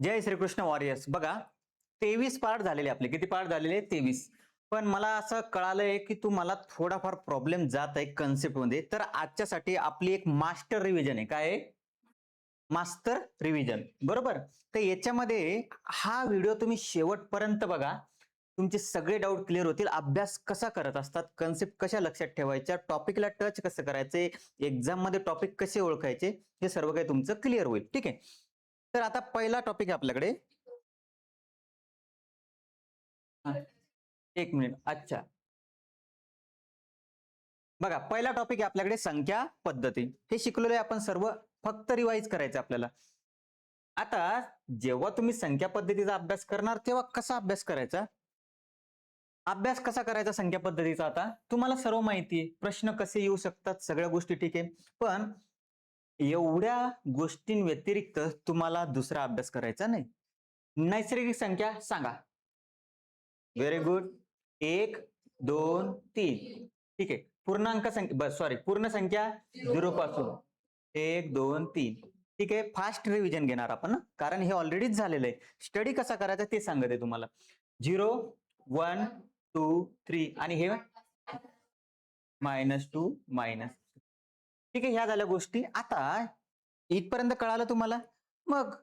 जय Shrikrishna warriors. बघा, 23 part झालेले आपले. किती पार्ट झालेले? 23. पण मला असं कळालंय की तुम्हाला थोडाफार प्रॉब्लेम जात आहे कन्सेप्ट मध्ये. तर आजच्यासाठी आपली एक मास्टर रिव्हिजन आहे. काय आहे? Master revision. बरोबर. तर याच्यामध्ये हा व्हिडिओ तुम्ही शेवटपर्यंत बघा. तुमचे सगळे डाऊट क्लिअर होतील. अभ्यास कसा करत असतात, कन्सेप्ट कशा लक्षात ठेवायच्या, टॉपिकला टच कसं करायचे, एक्झाम मध्ये टॉपिक कसे ओळखायचे, हे सर्व काही तुमचं क्लिअर होईल. ठीक आहे. तर आता पहिला टॉपिक आहे आपल्याकडे. एक मिनिट. अच्छा, बघा, पहिला टॉपिक आहे आपल्याकडे संख्या पद्धती. हे शिकलेलो आहे आपण सर्व. फक्त रिवाइज करायचं आपल्याला. आता जेव्हा तुम्ही संख्या पद्धतीचा अभ्यास करणार तेव्हा कसा अभ्यास करायचा? अभ्यास कसा करायचा संख्या पद्धतीचा? आता तुम्हाला सर्व माहिती आहे, प्रश्न कसे येऊ शकतात, सगळ्या गोष्टी ठीक आहे. पण एवढ्या गोष्टीं व्यतिरिक्त तुम्हाला दुसरा अभ्यास करायचा नाही. नैसर्गिक संख्या सांगा. Very good. 1, 2, 3. ठीक आहे. पूर्णांक संख्या, सॉरी, पूर्ण संख्या 0 पासून 1, 2, 3. ठीक आहे. फास्ट रिव्हिजन घेणार आपण, कारण हे ऑलरेडीच झालेलं आहे. स्टडी कसा करायचा ते सांगत आहे तुम्हाला. 0, 1, 2, 3 आणि हे -2 मायनस. ठीक आहे. ह्या झाल्या गोष्टी. आता इथपर्यंत कळालं तुम्हाला? मग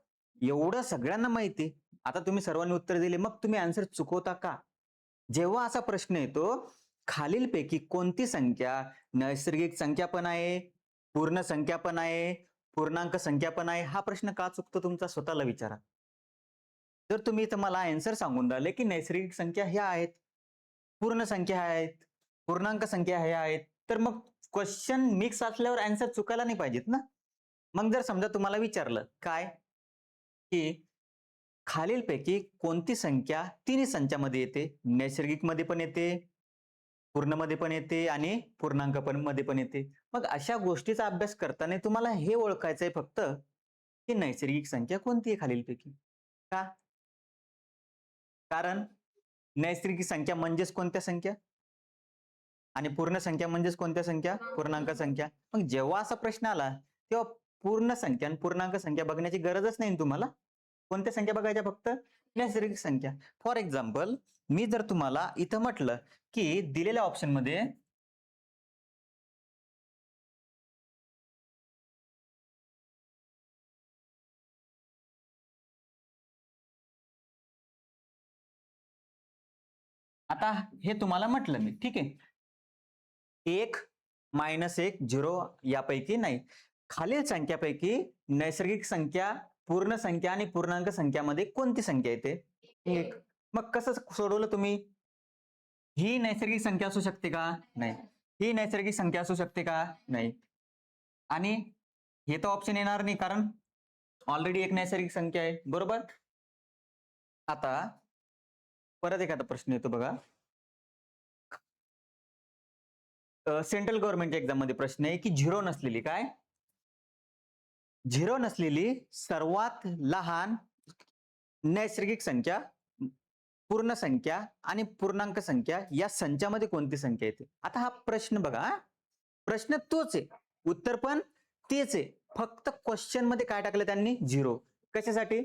एवढं सगळ्यांना माहिती. आता तुम्ही सर्वांनी उत्तर दिले, मग तुम्ही आन्सर चुकवता का? जेव्हा असा प्रश्न येतो, खालीलपैकी कोणती संख्या नैसर्गिक संख्या पण आहे, पूर्ण संख्या पण आहे, पूर्णांक संख्या पण आहे, हा प्रश्न का चुकतो तुमचा स्वतःला विचारा. जर तुम्ही इथं मला आन्सर सांगून राहिले की नैसर्गिक संख्या ह्या आहेत, पूर्ण संख्या आहेत, पूर्णांक संख्या ह्या आहेत, तर मग क्वेश्चन मिक्स असल्यावर आन्सर चुकायला नाही पाहिजेत ना. मग जर समजा तुम्हाला विचारलं काय की खालीलपैकी कोणती संख्या तिन्ही संचामध्ये येते, नैसर्गिक मध्ये पण येते, पूर्ण मध्ये पण येते आणि पूर्णांक पण मध्ये पण येते. मग अशा गोष्टीचा अभ्यास करताना तुम्हाला हे ओळखायचंय फक्त की नैसर्गिक संख्या कोणती आहे खालीलपैकी. का? कारण नैसर्गिक संख्या म्हणजेच कोणत्या संख्या आणि पूर्ण संख्या म्हणजेच कोणत्या संख्या? पूर्णांक संख्या. मग जेव्हा असा प्रश्न आला तेव्हा पूर्ण संख्या आणि पूर्णांक संख्या बघण्याची गरजच नाही तुम्हाला. कोणत्या संख्या बघायच्या? फक्त नैसर्गिक संख्या. फॉर एक्झाम्पल, मी जर तुम्हाला इथं म्हटलं की दिलेल्या ऑप्शन मध्ये आता हे तुम्हाला म्हटलं मी, ठीक आहे, 1, -1, 0 यापैकी नाही. खालील संख्यापैकी नैसर्गिक संख्या, पूर्ण संख्या आणि पूर्णांक संख्यामध्ये कोणती संख्या येते? 1. मग कसं सोडवलं तुम्ही? ही नैसर्गिक संख्या असू शकते का? नाही. ही नैसर्गिक संख्या असू शकते का? नाही. आणि हे तर ऑप्शन येणार नाही, कारण ऑलरेडी एक नैसर्गिक संख्या आहे. बरोबर. आता परत एखादा प्रश्न येतो बघा. सेंट्रल गव्हर्नमेंटच्या एक्झाम मध्ये प्रश्न आहे की झिरो नसलेली, काय? झिरो नसलेली सर्वात लहान नैसर्गिक संख्या, पूर्ण संख्या आणि पूर्णांक संख्या या संचामध्ये कोणती संख्या येते? आता हा प्रश्न बघा. प्रश्न तोच आहे, उत्तर पण तेच आहे, फक्त क्वेश्चन मध्ये काय टाकलं त्यांनी? झिरो. कशासाठी?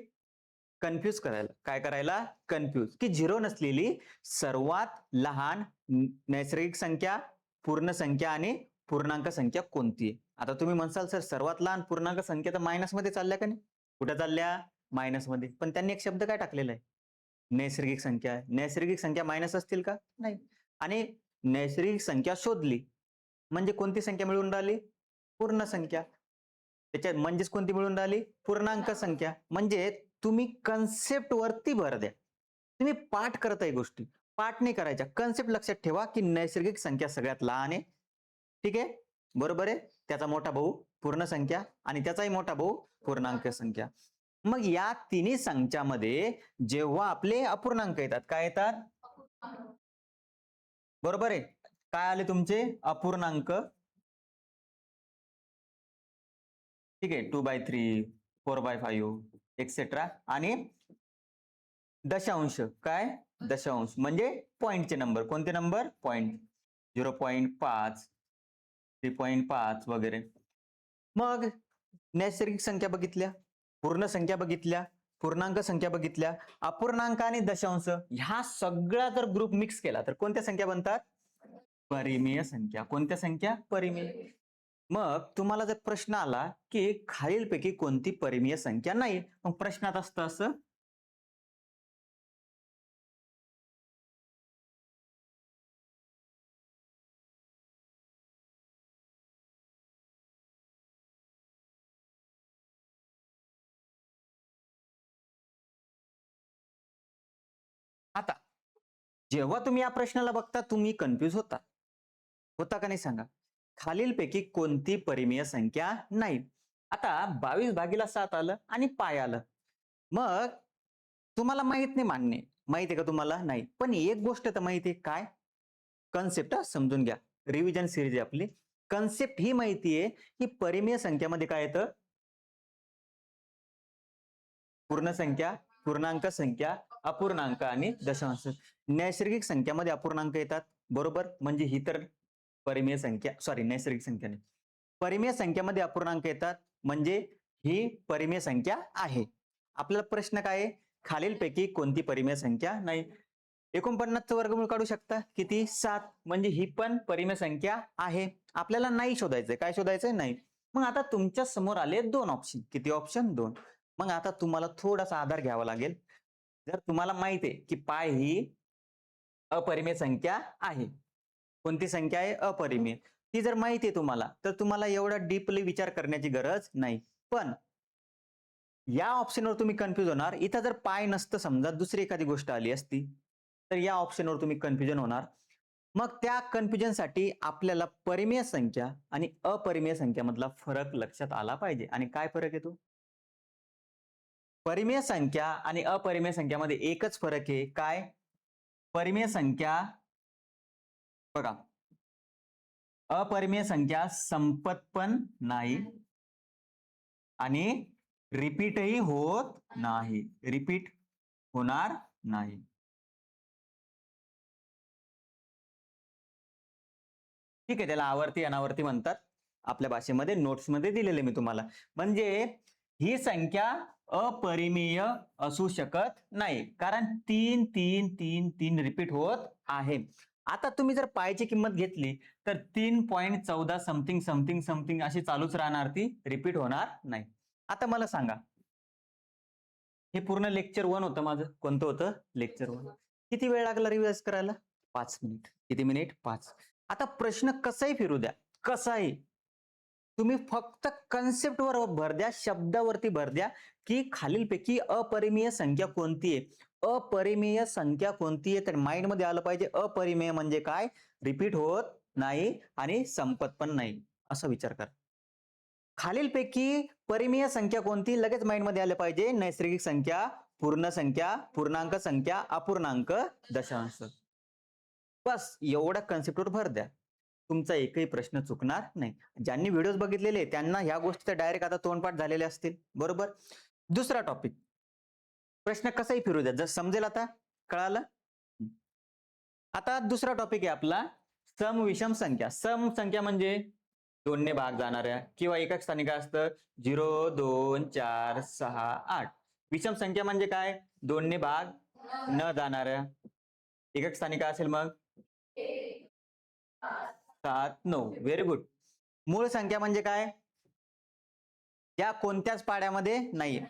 कन्फ्यूज करायला. काय करायला? कन्फ्यूज. की झिरो नसलेली सर्वात लहान नैसर्गिक संख्या, पूर्ण संख्या आणि पूर्णांक संख्या कोणती आहे? आता तुम्ही म्हणसाल सर सर्वात लहान पूर्णांक संख्या तर मायनस मध्ये चालल्या का नाही? कुठे चालल्या? मायनस मध्ये. पण त्यांनी एक शब्द काय टाकलेला आहे? नैसर्गिक संख्या आहे. नैसर्गिक संख्या मायनस असतील का? नाही. आणि नैसर्गिक संख्या शोधली म्हणजे कोणती संख्या मिळून राहिली? पूर्ण संख्या. त्याच्यात म्हणजेच कोणती मिळून राहिली? पूर्णांक संख्या. म्हणजे तुम्ही कन्सेप्ट वरती भर द्या. तुम्ही पाठ करताय गोष्टी, पाठ नाही करायच्या. कन्सेप्ट लक्षात ठेवा की नैसर्गिक संख्या सगळ्यात लहान आहे. ठीक आहे, बरोबर आहे. त्याचा मोठा भाऊ पूर्ण संख्या आणि त्याचाही मोठा भाऊ पूर्णांक संख्या. मग या तिन्ही संख्यामध्ये जेव्हा आपले अपूर्णांक येतात, काय येतात? बरोबर आहे. काय आले तुमचे? अपूर्णांक. ठीक आहे, 2/3, 4/5 एक्सेट्रा. आणि दशांश. काय? दशांश म्हणजे पॉइंटचे नंबर. कोणते नंबर? पॉइंट. 0.5, 3.5 वगैरे. मग नैसर्गिक संख्या बघितल्या, पूर्ण संख्या बघितल्या, पूर्णांक संख्या बघितल्या, अपूर्णांक आणि दशांश ह्या सगळ्या जर ग्रुप मिक्स केला तर कोणत्या संख्या बनतात? परिमेय संख्या. कोणत्या संख्या? परिमेय. मग तुम्हाला जर प्रश्न आला की खालीलपैकी कोणती परिमेय संख्या नाही, मग प्रश्नात असतं असं, आता जेव्हा तुम्ही या प्रश्नाला बघता तुम्ही कन्फ्युज होता. होता का नाही सांगा? खालीलपैकी कोणती परिमेय संख्या नाही. आता 22/7 आलं आणि पाय आलं. मग तुम्हाला माहित नाही, मान्य माहित आहे का तुम्हाला? नाही. पण एक गोष्ट तर माहिती आहे, काय? कन्सेप्ट समजून घ्या. रिव्हिजन सिरीज आहे आपली. कन्सेप्ट ही माहिती आहे की परिमेय संख्यामध्ये काय येतं? पूर्ण संख्या, पूर्णांक संख्या, अपूर्णांक आणि दशांश. नैसर्गिक संख्यामध्ये अपूर्णांक येतात, बरोबर? म्हणजे ही तर परिमेय संख्या, सॉरी नैसर्गिक संख्या नाही, परिमेय संख्यामध्ये अपूर्णांक येतात म्हणजे ही परिमेय संख्या आहे. आपल्याला प्रश्न काय आहे? खालीलपैकी कोणती परिमेय संख्या नाही. 49चं वर्गमूळ काढू शकता, किती? 7. म्हणजे ही पण परिमेय संख्या आहे. आपल्याला नाही शोधायचंय. काय शोधायचंय? नाही. मग आता तुमच्या समोर आले 2 ऑप्शन. किती ऑप्शन? 2. मग आता तुम्हाला थोडासा आधार घ्यावा लागेल. जर तुम्हाला माहिती आहे की पाय ही अपरिमेय संख्या आहे. कोणती संख्या आहे? अपरिमेय. ती जर माहिती आहे तुम्हाला, तर तुम्हाला एवढा डीपली विचार करण्याची गरज नाही. पण या ऑप्शनवर तुम्ही कन्फ्युज होणार. इथं जर पाय नसतं, समजा दुसरी एखादी गोष्ट आली असती, तर या ऑप्शनवर तुम्ही कन्फ्युजन होणार. मग त्या कन्फ्युजनसाठी आपल्याला परिमेय संख्या आणि अपरिमेय संख्यामधला फरक लक्षात आला पाहिजे. आणि काय फरक आहे तो? परिमेय संख्या आणि अपरिमेय संख्यामध्ये एकच फरक आहे. काय? परिमेय संख्या बघा, अपरिमेय संख्या संपत पण नाही आणि रिपीटही होत नाही. रिपीट होणार नाही. ठीक आहे, त्याला आवर्ती अनावर्ती म्हणतात. आपल्या भाषेमध्ये नोट्समध्ये दिलेले मी तुम्हाला. म्हणजे ही संख्या अपरिमेय असू शकत नाही, कारण 3 3 3 3 रिपीट होत आहे. आता तुम्ही जर पायची किंमत घेतली तर 3.14 समथिंग समथिंग समथिंग अशी चालूच राहणार, ती रिपीट होणार नाही. आता मला सांगा, हे पूर्ण लेक्चर 1 होतं माझं. कोणतं होतं? लेक्चर 1. किती वेळ लागला रिवाइज करायला? 5 मिनिट. किती मिनिट? 5. आता प्रश्न कसाही फिरू द्या, कसाही, तुम्ही फक्त कन्सेप्टवर भर द्या, शब्दावरती भर द्या की खालीलपैकी अपरिमेय संख्या कोणती आहे. अपरिमेय संख्या कोणती आहे तर माइंड मध्ये आलं पाहिजे. अपरिमेय म्हणजे काय? रिपीट होत नाही आणि संपत पण नाही, असा विचार करा. खालीलपैकी परिमेय संख्या कोणती? लगेच माइंड मध्ये आलं पाहिजे. नैसर्गिक संख्या, पूर्ण संख्या, पूर्णांक संख्या, अपूर्णांक, दशांश. बस एवढ्या कन्सेप्टवर भर द्या, तुमचा एकही प्रश्न चुकणार नाही. ज्यांनी व्हिडिओज बघितलेले त्यांना ह्या गोष्टी डायरेक्ट आता तोंडपाठ झालेले असतील, बरोबर? दुसरा टॉपिक, प्रश्न कसाही फिरू द्या, जर समजेल आता, कळालं? आता दुसरा टॉपिक आहे आपला सम विषम संख्या. सम संख्या म्हणजे 2 ने भाग जाणाऱ्या किंवा एकक स्थानी काय असतं? 0 2 4 6 8. विषम संख्या म्हणजे काय? 2 ने भाग न जाणाऱ्या. एकक स्थानी काय असेल मग? 7 9. Very good. मूळ संख्या म्हणजे काय? या कोणत्याच पाड्यामध्ये नाही.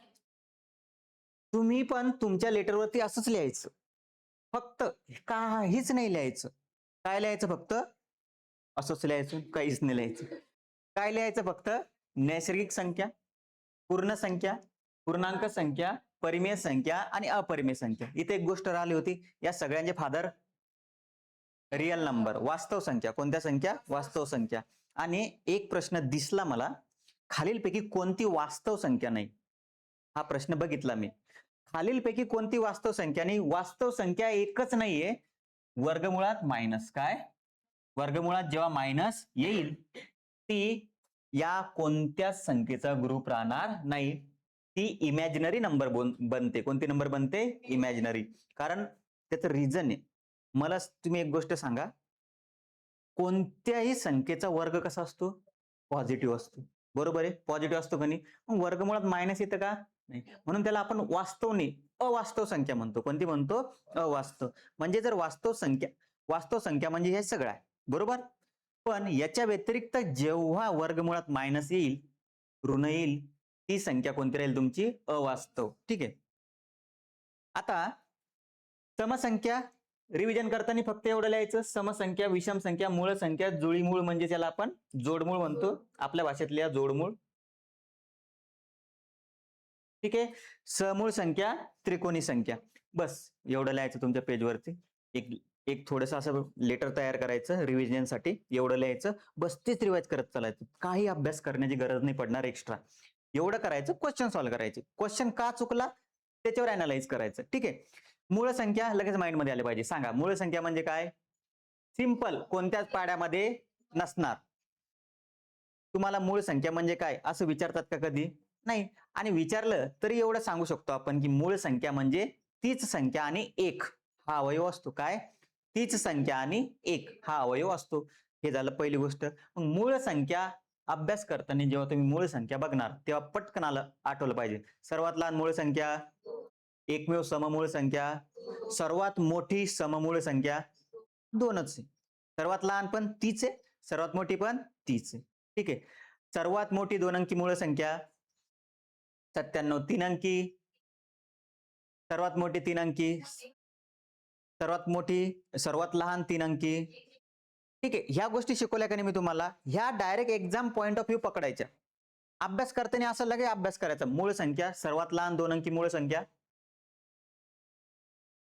तुम्ही पण तुमच्या लेटरवरती असंच लिहायचं, फक्त काहीच नाही लिहायचं. काय लिहायचं? फक्त असंच लिहायचं, काहीच नाही लिहायचं. काय लिहायचं? फक्त नैसर्गिक संख्या, पूर्ण संख्या, पूर्णांक संख्या, परिमेय संख्या आणि अपरिमेय संख्या. इथे एक गोष्ट राहिली होती, या सगळ्यांचे फादर रियल नंबर, वास्तव संख्या. कोणत्या संख्या? वास्तव संख्या. आणि एक प्रश्न दिसला मला, खालीलपैकी कोणती वास्तव संख्या नाही? हा प्रश्न बघितला मी. खालीलपैकी कोणती वास्तव संख्या नाही? वास्तव संख्या एकच नाहीये, वर्गमुळात मायनस. काय? वर्गमुळात जेव्हा मायनस येईल ती या कोणत्याच संख्येचा ग्रुप राहणार नाही. ती इमॅजिनरी नंबर बनते. कोणती नंबर बनते? इमॅजिनरी. कारण त्याचं रिझन आहे. मला तुम्ही एक गोष्ट सांगा, कोणत्याही संख्येचा वर्ग कसा असतो? पॉझिटिव्ह असतो. बरोबर आहे, पॉझिटिव्ह असतो का नाही? मग वर्गमुळात मायनस येतं का? नाही. म्हणून त्याला आपण वास्तव नाही, अवास्तव संख्या म्हणतो. कोणती म्हणतो? अवास्तव. म्हणजे जर वास्तव संख्या म्हणजे हे सगळं आहे, बरोबर? पण याच्या व्यतिरिक्त जेव्हा वर्गमुळात मायनस येईल, ऋण येईल, ती संख्या कोणती राहील तुमची? अवास्तव. ठीक आहे. आता समसंख्या रिव्हिजन करताना फक्त एवढं लिहायचं, समसंख्या, विषम संख्या, मूळ संख्या, जुळीमूळ म्हणजे त्याला आपण जोडमूळ म्हणतो आपल्या भाषेतल्या जोडमूळ. ठीक आहे. समूळ संख्या, त्रिकोणी संख्या, बस एवढं लिहायचं तुमच्या पेजवरती. एक एक थोडस असं लेटर तयार करायचं रिव्हिजनसाठी, एवढं लिहायचं, बस तेच रिवाइज करत चालायचं. काही अभ्यास करण्याची गरज नाही पडणार एक्स्ट्रा. एवढं करायचं, क्वेश्चन सॉल्व्ह करायचे. क्वेश्चन का चुकला त्याच्यावर अनालाइज करायचं. ठीक आहे. मूळ संख्या लगेच माइंड मध्ये आले पाहिजे. सांगा मूळ संख्या म्हणजे काय? सिंपल, कोणत्याच पाड्यामध्ये नसणार. तुम्हाला मूळ संख्या म्हणजे काय असं विचारतात का कधी? नाही. आणि विचारलं तरी एवढं सांगू शकतो आपण की मूळ संख्या म्हणजे तीच संख्या आणि एक हा अवयव असतो. काय? तीच संख्या आणि एक हा अवयव असतो. हे झालं पहिली गोष्ट. मग मूळ संख्या अभ्यास करताना जेव्हा तुम्ही मूळ संख्या बघणार तेव्हा पटकन आठवलं पाहिजे. सर्वात लहान मूळ संख्या, एकमेव सममूळ संख्या, सर्वात मोठी सममूळ संख्या, दोनच आहे. सर्वात लहान पण तीच आहे, सर्वात मोठी पण तीच आहे. ठीक आहे. सर्वात मोठी दोन अंकी मूळ संख्या 97, तीन अंकी, सर्वात मोठी तीन अंकी, सर्वात लहान तीन अंकी. ठीक आहे. ह्या गोष्टी शिकवल्या का नाही मी तुम्हाला, ह्या direct exam point of view पकडायच्या. अभ्यास करताना असं लगे अभ्यास करायचा. मूळ संख्या, सर्वात लहान दोन अंकी मूळ संख्या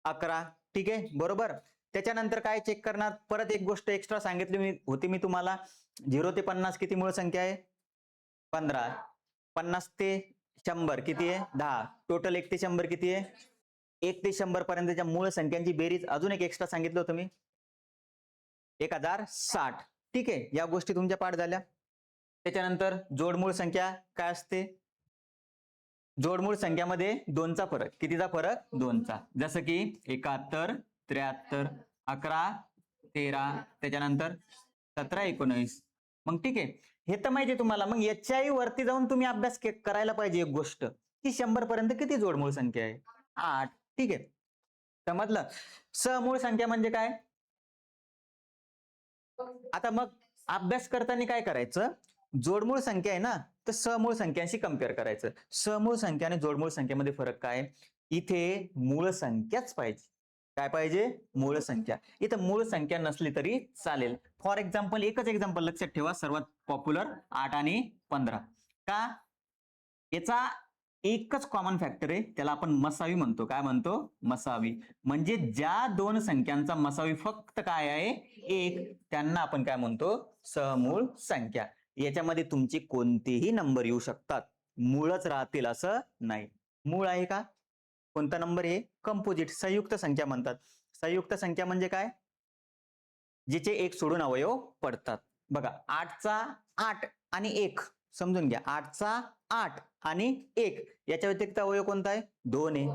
11. ठीक आहे, बरोबर. त्याच्यानंतर काय चेक करणार? परत एक गोष्ट एक्स्ट्रा सांगितली होती मी तुम्हाला, 0 ते 50 किती मूळ संख्या आहे? 15. 50 ते 100 किती आहे? 10. टोटल 1 ते 100 किती आहे? 1 ते 100 पर्यंतच्या मूळ संख्यांची बेरीज अजून एक एक्स्ट्रा सांगितलं होतं मी, 1060. ठीक आहे. या गोष्टी तुमच्या पाठ झाल्या. त्याच्यानंतर जोडमूळ संख्या काय असते? जोडमूळ संख्यामध्ये दोनचा फरक. कितीचा फरक? दोनचा. जसं की 71, 73, 11, 13, त्याच्यानंतर 17, 19. मग ठीक आहे, हे तर माहिती तुम्हाला. मग याच्याही वरती जाऊन तुम्ही अभ्यास करायला पाहिजे एक गोष्ट की 100 पर्यंत किती जोडमूळ संख्या आहे? 8. ठीक आहे, समजलं. समूळ संख्या म्हणजे काय? आता मग अभ्यास करताना काय करायचं? जोडमूळ संख्या आहे ना, तर समूळ संख्यांशी कम्पेअर करायचं. समूळ संख्या आणि जोडमूळ संख्येमध्ये फरक काय? इथे मूळ संख्याच पाहिजे. काय पाहिजे? मूळ संख्या. इथं मूळ संख्या नसली तरी चालेल. फॉर एक्झाम्पल, एकच एक्झाम्पल लक्षात ठेवा, सर्वात पॉप्युलर 8 आणि 15. का? याचा एकच कॉमन फॅक्टर आहे, त्याला आपण मसावी म्हणतो. काय म्हणतो? मसावी. म्हणजे ज्या दोन संख्यांचा मसावी फक्त काय आहे? एक, त्यांना आपण काय म्हणतो? समूळ संख्या. याच्यामध्ये तुमची कोणतेही नंबर येऊ शकतात, मूळच राहतील असं नाही. मूळ आहे का? कोणता नंबर आहे? कंपोजिट, संयुक्त संख्या म्हणतात. संयुक्त संख्या म्हणजे काय? जिचे एक सोडून अवयव पडतात. बघा, 8चा 8 आणि 1 समजून घ्या. 8चा 8 आणि 1 याच्या व्यतिरिक्त अवयव कोणता आहे? 2 आहे,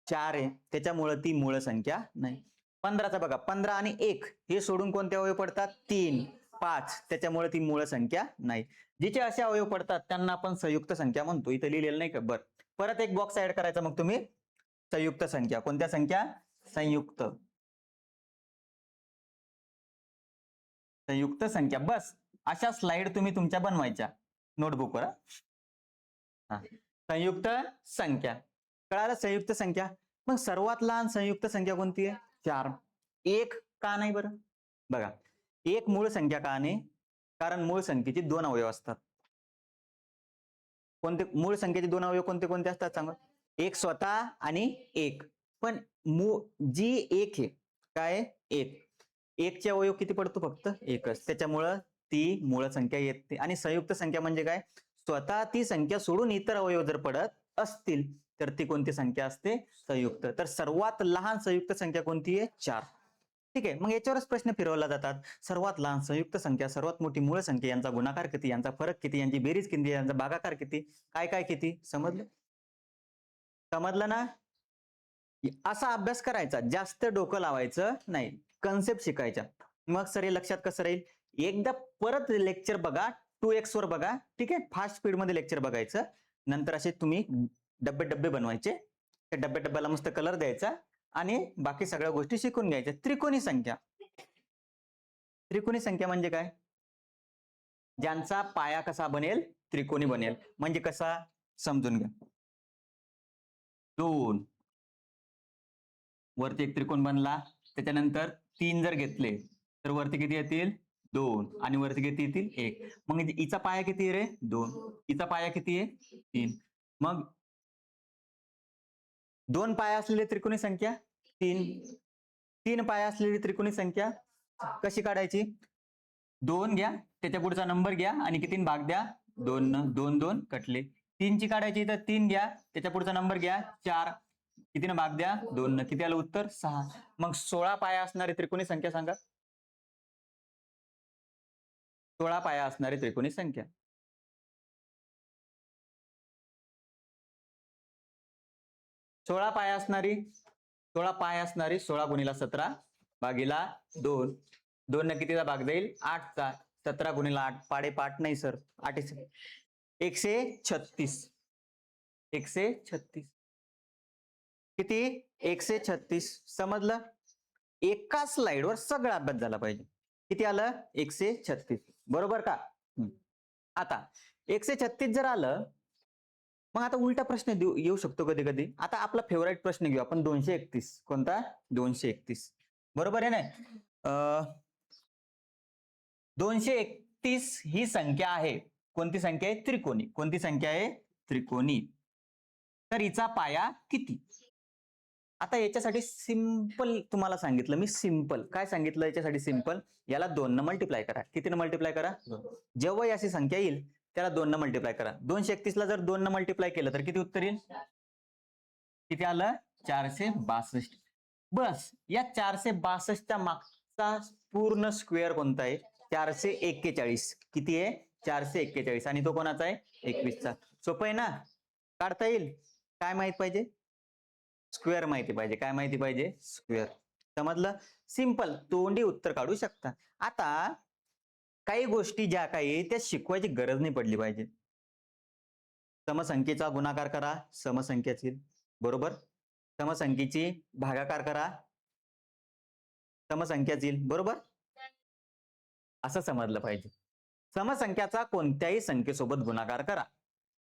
4 आहे, त्याच्यामुळे ती मूळ संख्या नाही. 15चा बघा, 15 आणि 1 हे सोडून कोणते अवयव पडतात? 3, 5, त्याच्यामुळे ती मूळ संख्या नाही. जिचे असे अवयव पडतात त्यांना आपण संयुक्त संख्या म्हणतो. इथे लिहिलेलं नाही का? बरं, परत एक बॉक्स ऍड करायचा मग तुम्ही. संयुक्त संख्या. कोणत्या संख्या? संयुक्त संयुक्त संख्या. बस अशा स्लाइड तुम्ही तुमच्या बनवायच्या नोटबुकवर. संयुक्त संख्या कळालं? संयुक्त संख्या. मग सर्वात लहान संयुक्त संख्या कोणती आहे? 4. एक का नाही बरं? बघा, एक मूळ संख्या का नाही? कारण मूळ संख्येचे दोन अवयव असतात. कोणते मूळ संख्येचे दोन अवयव कोणते कोणते असतात सांगा? एक स्वतः आणि एक. पण जी एक आहे, काय? एक. एकचे अवयव किती पडतो? फक्त एकच. त्याच्यामुळं ती मूळ संख्या येते. आणि संयुक्त संख्या म्हणजे काय? स्वतः ती संख्या सोडून इतर अवयव जर पडत असतील तर ती कोणती संख्या असते? संयुक्त. तर सर्वात लहान संयुक्त संख्या कोणती आहे? 4. ठीक आहे, मग याच्यावरच प्रश्न फिरवला जातात. सर्वात लहान संयुक्त संख्या, सर्वात मोठी मूळ संख्या, यांचा गुणाकार किती, यांचा फरक किती, यांची बेरीज किती, यांचा भागाकार किती, काय काय किती. समजलं? समजलं ना? असा अभ्यास करायचा, जास्त डोकं लावायचं नाही, कन्सेप्ट शिकायच्या. मग सर हे लक्षात कसं राहील? एकदा परत लेक्चर बघा, 2x वर बघा, ठीक आहे. फास्ट स्पीड मध्ये लेक्चर बघायचं. नंतर असे तुम्ही डब्बे डब्बे बनवायचे, त्या डब्बे डब्याला मस्त कलर द्यायचा आणि बाकी सगळ्या गोष्टी शिकून घ्यायच्या. त्रिकोणी संख्या, त्रिकोणी संख्या म्हणजे काय? ज्यांचा पाया कसा बनेल? त्रिकोणी बनेल. म्हणजे कसा? समजून घ्या. 2 वरती एक त्रिकोण बनला, त्याच्यानंतर 3 जर घेतले तर वरती किती येतील? 2 आणि वरती किती येतील? 1. मग हिचा पाया किती आहे रे? 2. हिचा पाया किती आहे? 3. मग 2 पाया असलेली त्रिकोणी संख्या 3. 3 पाया असलेली त्रिकोणी संख्या कशी काढायची? 2 घ्या, त्याच्या पुढचा नंबर घ्या आणि कितीने भाग द्या? 2 न. 2 2 कटले. 3 ची काढायची तर 3 घ्या, त्याच्या पुढचा नंबर घ्या 4, कितीने भाग द्या? 2 न. किती आलं उत्तर? 6. मग 16 पाया असणारी त्रिकोणी संख्या सांगा. 16 पाया असणारी त्रिकोणी संख्या. सोळा पाया असणारी 16 गुणिला 17 भागीला 2. 2 न कितीचा भाग देईल? 8चा. 17 गुणिला 8 पाडे पाठ नाही सर, 8 136. 136 किती? 136. समजलं? एका स्लाइडवर सगळा अभ्यास झाला पाहिजे. किती आलं? 136. बरोबर का? आता 136 जर आलं, मग आता उलटा प्रश्न येऊ शकतो कधी कधी. आता आपला फेवरेट प्रश्न घेऊ आपण, 231. कोणता? 231. बरोबर आहे ना? 231 ही संख्या आहे. कोणती संख्या आहे? त्रिकोणी. कोणती संख्या आहे? त्रिकोणी. तर हिचा पाया किती? आता याच्यासाठी सिंपल तुम्हाला सांगितलं मी. सिंपल काय सांगितलं याच्यासाठी? सिंपल, याला 2 न मल्टिप्लाय करा. कितीने मल्टिप्लाय करा? जेव्हा अशी संख्या येईल त्याला 2 न मल्टिप्लाय करा. 231 ला जर 2 न मल्टिप्लाय केलं तर किती उत्तर येईल? किती आलं? 462. बस या 462 च्या मागचा पूर्ण स्क्वेअर कोणता आहे? 441. किती आहे? 441. आणि तो कोणाचा आहे? 21 चा. सोपं आहे ना? काढता येईल. काय माहित पाहिजे? स्क्वेअर माहिती पाहिजे. काय माहिती पाहिजे? स्क्वेअर. समजलं? सिंपल, तोंडी उत्तर काढू शकता. आता काही गोष्टी ज्या काही त्या शिकवायची गरज नाही पडली पाहिजे. समसंख्येचा गुणाकार करा, समसंख्याची. बरोबर? समसंख्येची भागाकार करा, समसंख्याची. बरोबर? असं समजलं पाहिजे. समसंख्याचा कोणत्याही संख्येसोबत गुणाकार करा,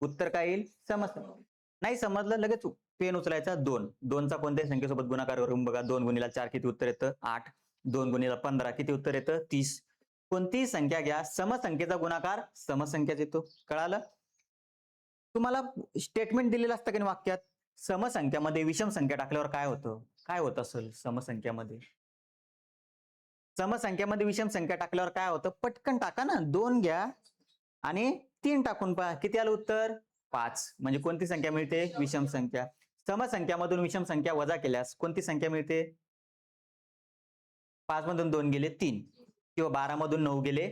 उत्तर काय येईल? समसंख्या. नाही समजलं लगेच पेन उचलायचा. 2. 2 चा कोणत्याही संख्येसोबत गुणाकार करून बघा. 2 गुणिला 4 किती उत्तर येतं? 8. 2 गुणिला 15 किती उत्तर येतं? 30. कोणतीही संख्या घ्या, समसंख्येचा गुणाकार समसंख्याच येतो. कळालं? तुम्हाला स्टेटमेंट दिलेलं असतं की वाक्यात, समसंख्यामध्ये विषम संख्या टाकल्यावर काय होतं? काय होत असेल समसंख्यामध्ये? समसंख्यामध्ये विषम संख्या टाकल्यावर काय होतं? पटकन टाका ना. 2 घ्या आणि 3 टाकून पहा. किती आलं उत्तर? 5. म्हणजे कोणती संख्या मिळते? विषम संख्या. समसंख्यामधून विषम संख्या वजा केल्यास कोणती संख्या मिळते? 5 मधून 2 गेले 3, किंवा 12 मधून 9 गेले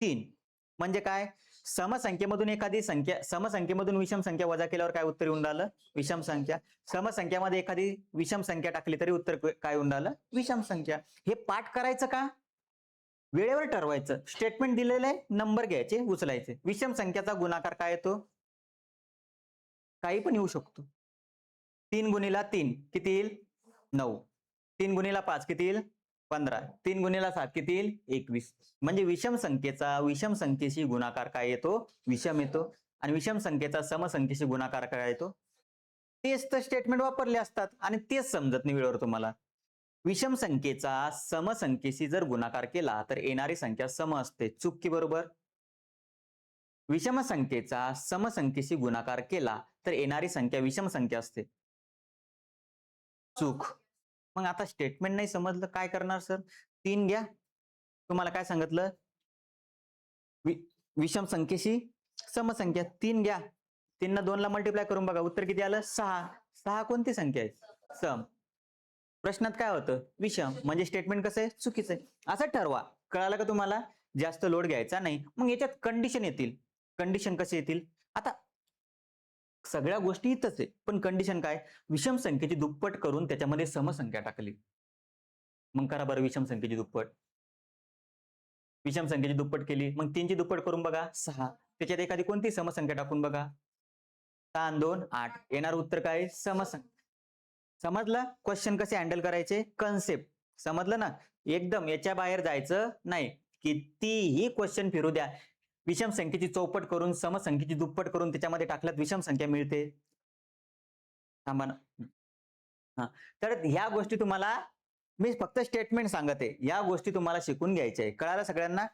3. म्हणजे काय? समसंख्येमधून एखादी संख्या, समसंख्येमधून विषम संख्या वजा केल्यावर काय उत्तर येऊन राहिलं? विषम संख्या. समसंख्यामध्ये एखादी विषम संख्या टाकली तरी उत्तर काय येऊन राहिलं? विषम संख्या. हे पाठ करायचं का? वेळेवर ठरवायचं. स्टेटमेंट दिलेलं आहे, नंबर घ्यायचे, उचलायचे. विषम संख्याचा गुणाकार काय येतो? काही पण येऊ शकतो. 3 गुणिला 3 किती येईल? 9. 3 गुणिला 5 किती येईल? 15. 3 गुणिला 7 किती येईल? 21. म्हणजे विषम संख्येचा विषम संख्येशी गुणाकार काय येतो? विषम येतो. आणि विषम संख्येचा समसंख्येशी गुणाकार काय येतो? तेच तर स्टेटमेंट वापरले असतात आणि तेच समजत नाही वेळेवर तुम्हाला. विषम संख्येचा समसंख्येशी जर गुणाकार केला तर येणारी संख्या सम असते. चूक की बरोबर? विषम संख्येचा समसंख्येशी गुणाकार केला तर येणारी संख्या विषम संख्या असते. चूक. मग आता स्टेटमेंट नाही समजलं काय करणार सर? 3 घ्या. तुम्हाला काय सांगितलं? विषम संख्येशी समसंख्या. 3 घ्या. 3 न 2 ला मल्टिप्लाय करून बघा, उत्तर किती आलं? 6. 6 कोणती संख्या आहे? सम. प्रश्नात काय होतं? विषम. म्हणजे स्टेटमेंट कसं आहे? चुकीचं आहे. असं ठरवा. कळालं का तुम्हाला? जास्त लोड घ्यायचा नाही. मग याच्यात कंडिशन येतील. कंडिशन कशी येतील? आता सगळ्या गोष्टी इथंच आहे, पण कंडिशन काय? विषम संख्येची दुप्पट करून त्याच्यामध्ये समसंख्या टाकली. मग करा बरं विषम संख्येची दुप्पट. विषम संख्येची दुप्पट केली, मग 3ची दुप्पट करून बघा 6. त्याच्यात एखादी कोणती समसंख्या टाकून बघा. 6 आणि 2 8. येणार उत्तर काय? समसंख्या. समजलं क्वेश्चन कसे हँडल करायचे, कन्सेप्ट समजलं ना. एकदम याच्या बाहेर जायचं नाही. कितीही क्वेश्चन फिरू द्या, विषम संख्येची चौपट करून समसंख्येची दुप्पट करून त्याच्यामध्ये टाकल्यात विषम संख्या मिळते. थांबा ना. हा, तर ह्या गोष्टी तुम्हाला मी फक्त स्टेटमेंट सांगत आहे, या गोष्टी तुम्हाला शिकून घ्यायच्या आहे. कळालं सगळ्यांना?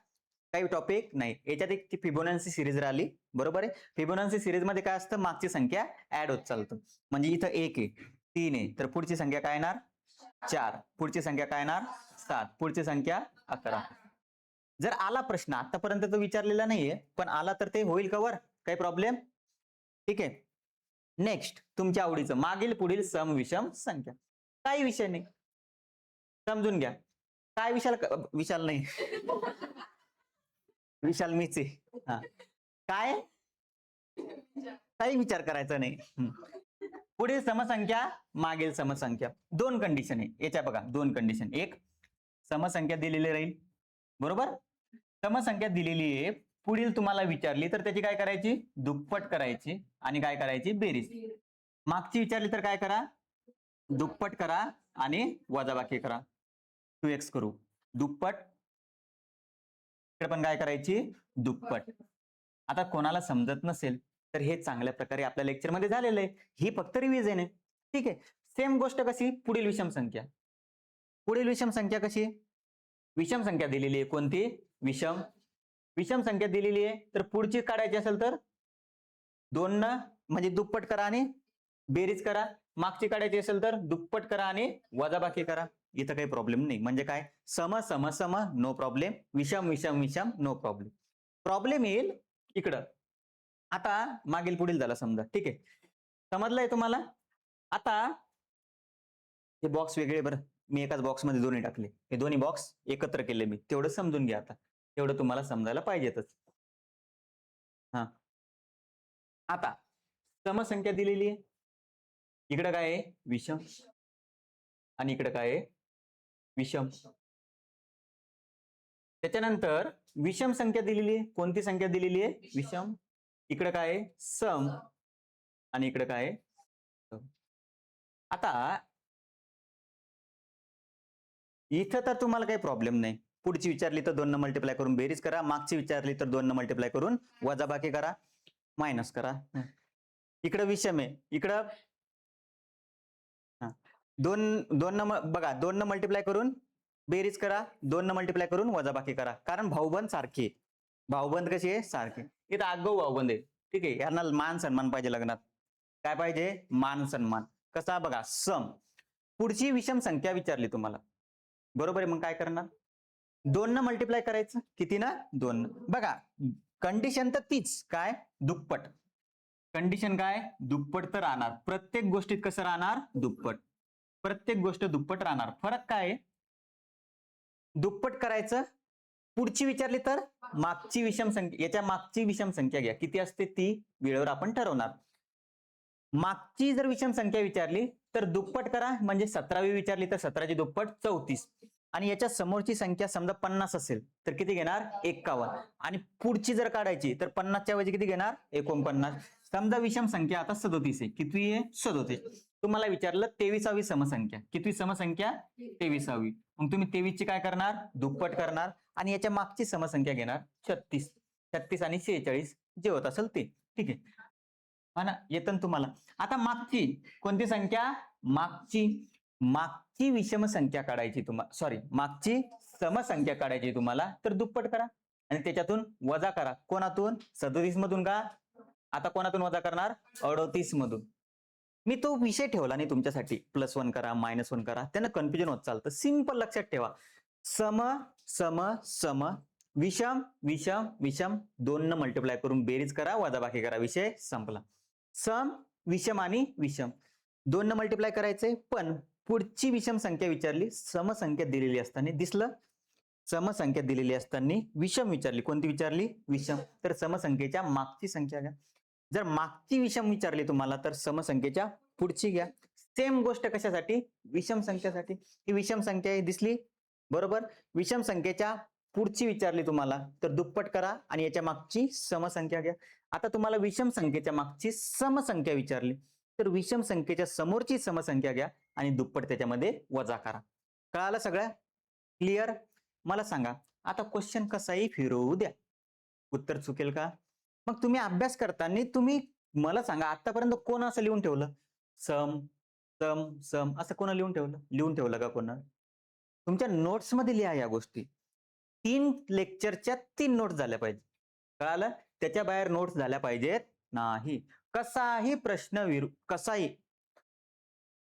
काही टॉपिक नाही. याच्यात एक ती फिबोनाची सिरीज राहिली, बरोबर आहे. फिबोनाची सिरीज मध्ये काय असतं, मागची संख्या ऍड होत चालतं. म्हणजे इथं 1 आहे, 3 आहे, तर पुढची संख्या काय येणार 4, पुढची संख्या काय येणार 7, पुढची संख्या 11. जर आला प्रश्न, आतापर्यंत तो विचारलेला नाहीये, पण आला तर ते होईल कवर, काही प्रॉब्लेम? ठीक आहे. नेक्स्ट तुमच्या आवडीचं मागील पुढील सम विषम संख्या. काही विषय नाही, समजून घ्या. काय विशाल नाही विशाल मीच आहे. हा, काय काही विचार करायचा नाही. पुढील समसंख्या मागील समसंख्या, 2 कंडिशन आहे याच्या बघा. 2 कंडिशन. एक, समसंख्या दिलेली राहील, बरोबर. समसंख्या दिलेली आहे, पुढील तुम्हाला विचारली तर त्याची काय करायची, दुप्पट करायची आणि काय करायची, बेरीज. मागची विचारली तर काय करा, दुप्पट करा आणि वजाबाकी करा. 2x करू, दुप्पट, इकडे पण काय करायची, दुप्पट. आता कोणाला समजत नसेल तर हे चांगल्या प्रकारे आपल्या लेक्चर मध्ये झालेलं आहे, ही फक्त रिव्हिजन आहे. ठीक आहे. सेम गोष्ट कशी, पुढील विषम संख्या. पुढील विषम संख्या कशी, विषम संख्या दिलेली आहे, कोणती, विषम. विषम संख्या दिलेली आहे तर पुढची काढायची असेल तर 2 न म्हणजे दुप्पट करा आणि बेरीज करा. मागची काढायची असेल तर दुप्पट करा आणि वजाबाकी करा. इथं काही प्रॉब्लेम नाही. म्हणजे काय, सम सम सम नो प्रॉब्लेम, विषम विषम विषम नो प्रॉब्लेम. प्रॉब्लेम येईल इकडं. आता मागील पुढील झाला समजा, ठीक आहे, समजलंय तुम्हाला. आता हे बॉक्स वेगळे, बरं मी एकाच बॉक्स मध्ये दोन्ही टाकले, हे दोन्ही बॉक्स एकत्र केले मी, तेवढं समजून घ्या. आता तेवढं तुम्हाला समजायला पाहिजेतच. हा, आता समसंख्या दिलेली आहे, इकडे काय आहे, विषम, आणि इकडे काय आहे, विषम. त्याच्यानंतर विषम संख्या दिलेली आहे, कोणती संख्या दिलेली आहे, विषम. इकडे काय आहे, सम, आणि इकडे काय आहे, सम. आता इथं तर तुम्हाला काही प्रॉब्लेम नाही. पुढची विचारली तर 2 न मल्टिप्लाय करून बेरीज करा, मागची विचारली तर 2 न मल्टिप्लाय करून वजाबाकी करा, मायनस करा. इकडे विषम आहे, इकडं 2 न बघा, 2 न मल्टिप्लाय करून बेरीज करा, 2 न मल्टिप्लाय करून वजाबाकी करा, कारण भाऊबंद सारखे. भाऊबंद कशी आहे, सारखे. इथं आगाऊ भाऊबंद आहे, ठीक आहे. यांना मान सन्मान पाहिजे लग्नात. काय पाहिजे, मान सन्मान. कसा, बघा, सम. पुढची विषम संख्या विचारली तुम्हाला, बरोबर आहे. मग काय करणार, 2 न मल्टिप्लाय करायचं, किती ना, 2. बघा कंडिशन तर तीच, काय, दुप्पट. कंडिशन काय, दुप्पट तर राहणार. प्रत्येक गोष्टीत कसं राहणार, दुप्पट. प्रत्येक गोष्ट दुप्पट राहणार. फरक काय आहे, दुप्पट करायचं, पुढची विचारली तर मागची विषम संख्या, याच्या मागची विषम संख्या घ्या, किती असते ती वेळेवर आपण ठरवणार. मागची जर विषम संख्या विचारली तर दुप्पट करा, म्हणजे 17वी विचारली तर 17ची दुप्पट 34, आणि याच्या समोरची संख्या समजा 50 असेल तर किती घेणार, 51, आणि पुढची जर काढायची तर 50च्या ऐवजी किती घेणार, 49. समजा विषम संख्या आता 37 आहे, किती आहे, 37. तुम्हाला विचारलं 23वी समसंख्या, किती समसंख्या, 23वी. मग तुम्ही 23ची काय करणार, दुप्पट करणार, आणि याच्या मागची समसंख्या घेणार 36. 36 आणि 46 जे होत असेल ते, ठीक आहे. हा ना, येतं तुम्हाला. आता मागची कोणती संख्या, मागची विषम संख्या काढायची तुम्हाला, सॉरी, मागची समसंख्या काढायची तुम्हाला, तर दुप्पट करा आणि त्याच्यातून वजा करा. कोणातून, 37 मधून का, आता कोणातून वजा करणार, 38 मधून. मी तो विषय ठेवला नाही तुमच्यासाठी, +1 करा, -1 करा, त्यांना कन्फ्युजन होत चालतं. सिंपल लक्षात ठेवा, सम सम सम, विषम विषम विषम, 2 न मल्टिप्लाय करून बेरीज करा, वजाबाकी करा, विषय संपला. सम, विषम आणि विषम 2 न मल्टिप्लाय करायचंय, पण पुढची विषम संख्या विचारली, समसंख्या दिलेली असताना, दिसलं, समसंख्या दिलेली असताना विषम विचारली, कोणती विचारली, विषम, तर समसंख्येच्या मागची संख्या घ्या. जर मागची विषम विचारली तुम्हाला तर समसंख्येच्या पुढची घ्या. सेम गोष्ट कशासाठी, विषम संख्यासाठी. ही विषम संख्या दिसली, बरोबर. विषम संख्येच्या पुढची विचारली तुम्हाला तर दुप्पट करा आणि याच्या मागची समसंख्या घ्या. आता तुम्हाला विषम संख्येच्या मागची समसंख्या विचारली तर विषम संख्येच्या समोरची समसंख्या घ्या आणि दुप्पट त्याच्यामध्ये वजा करा. कळालं सगळं? क्लिअर? मला सांगा आता क्वेश्चन कसाही फिरवू द्या, उत्तर चुकेल का? मग तुम्ही अभ्यास करताना तुम्ही मला सांगा आतापर्यंत कोण असं लिहून ठेवलं सम सम सम असं कोण लिहून ठेवलं का कोण? तुमच्या नोट्स मध्ये लिहा या गोष्टी. 3 लेक्चरच्या 3 नोट्स झाल्या पाहिजे. कळालं? त्याच्या बाहेर नोट्स झाल्या पाहिजेत नाही. कसाही प्रश्न कसाही,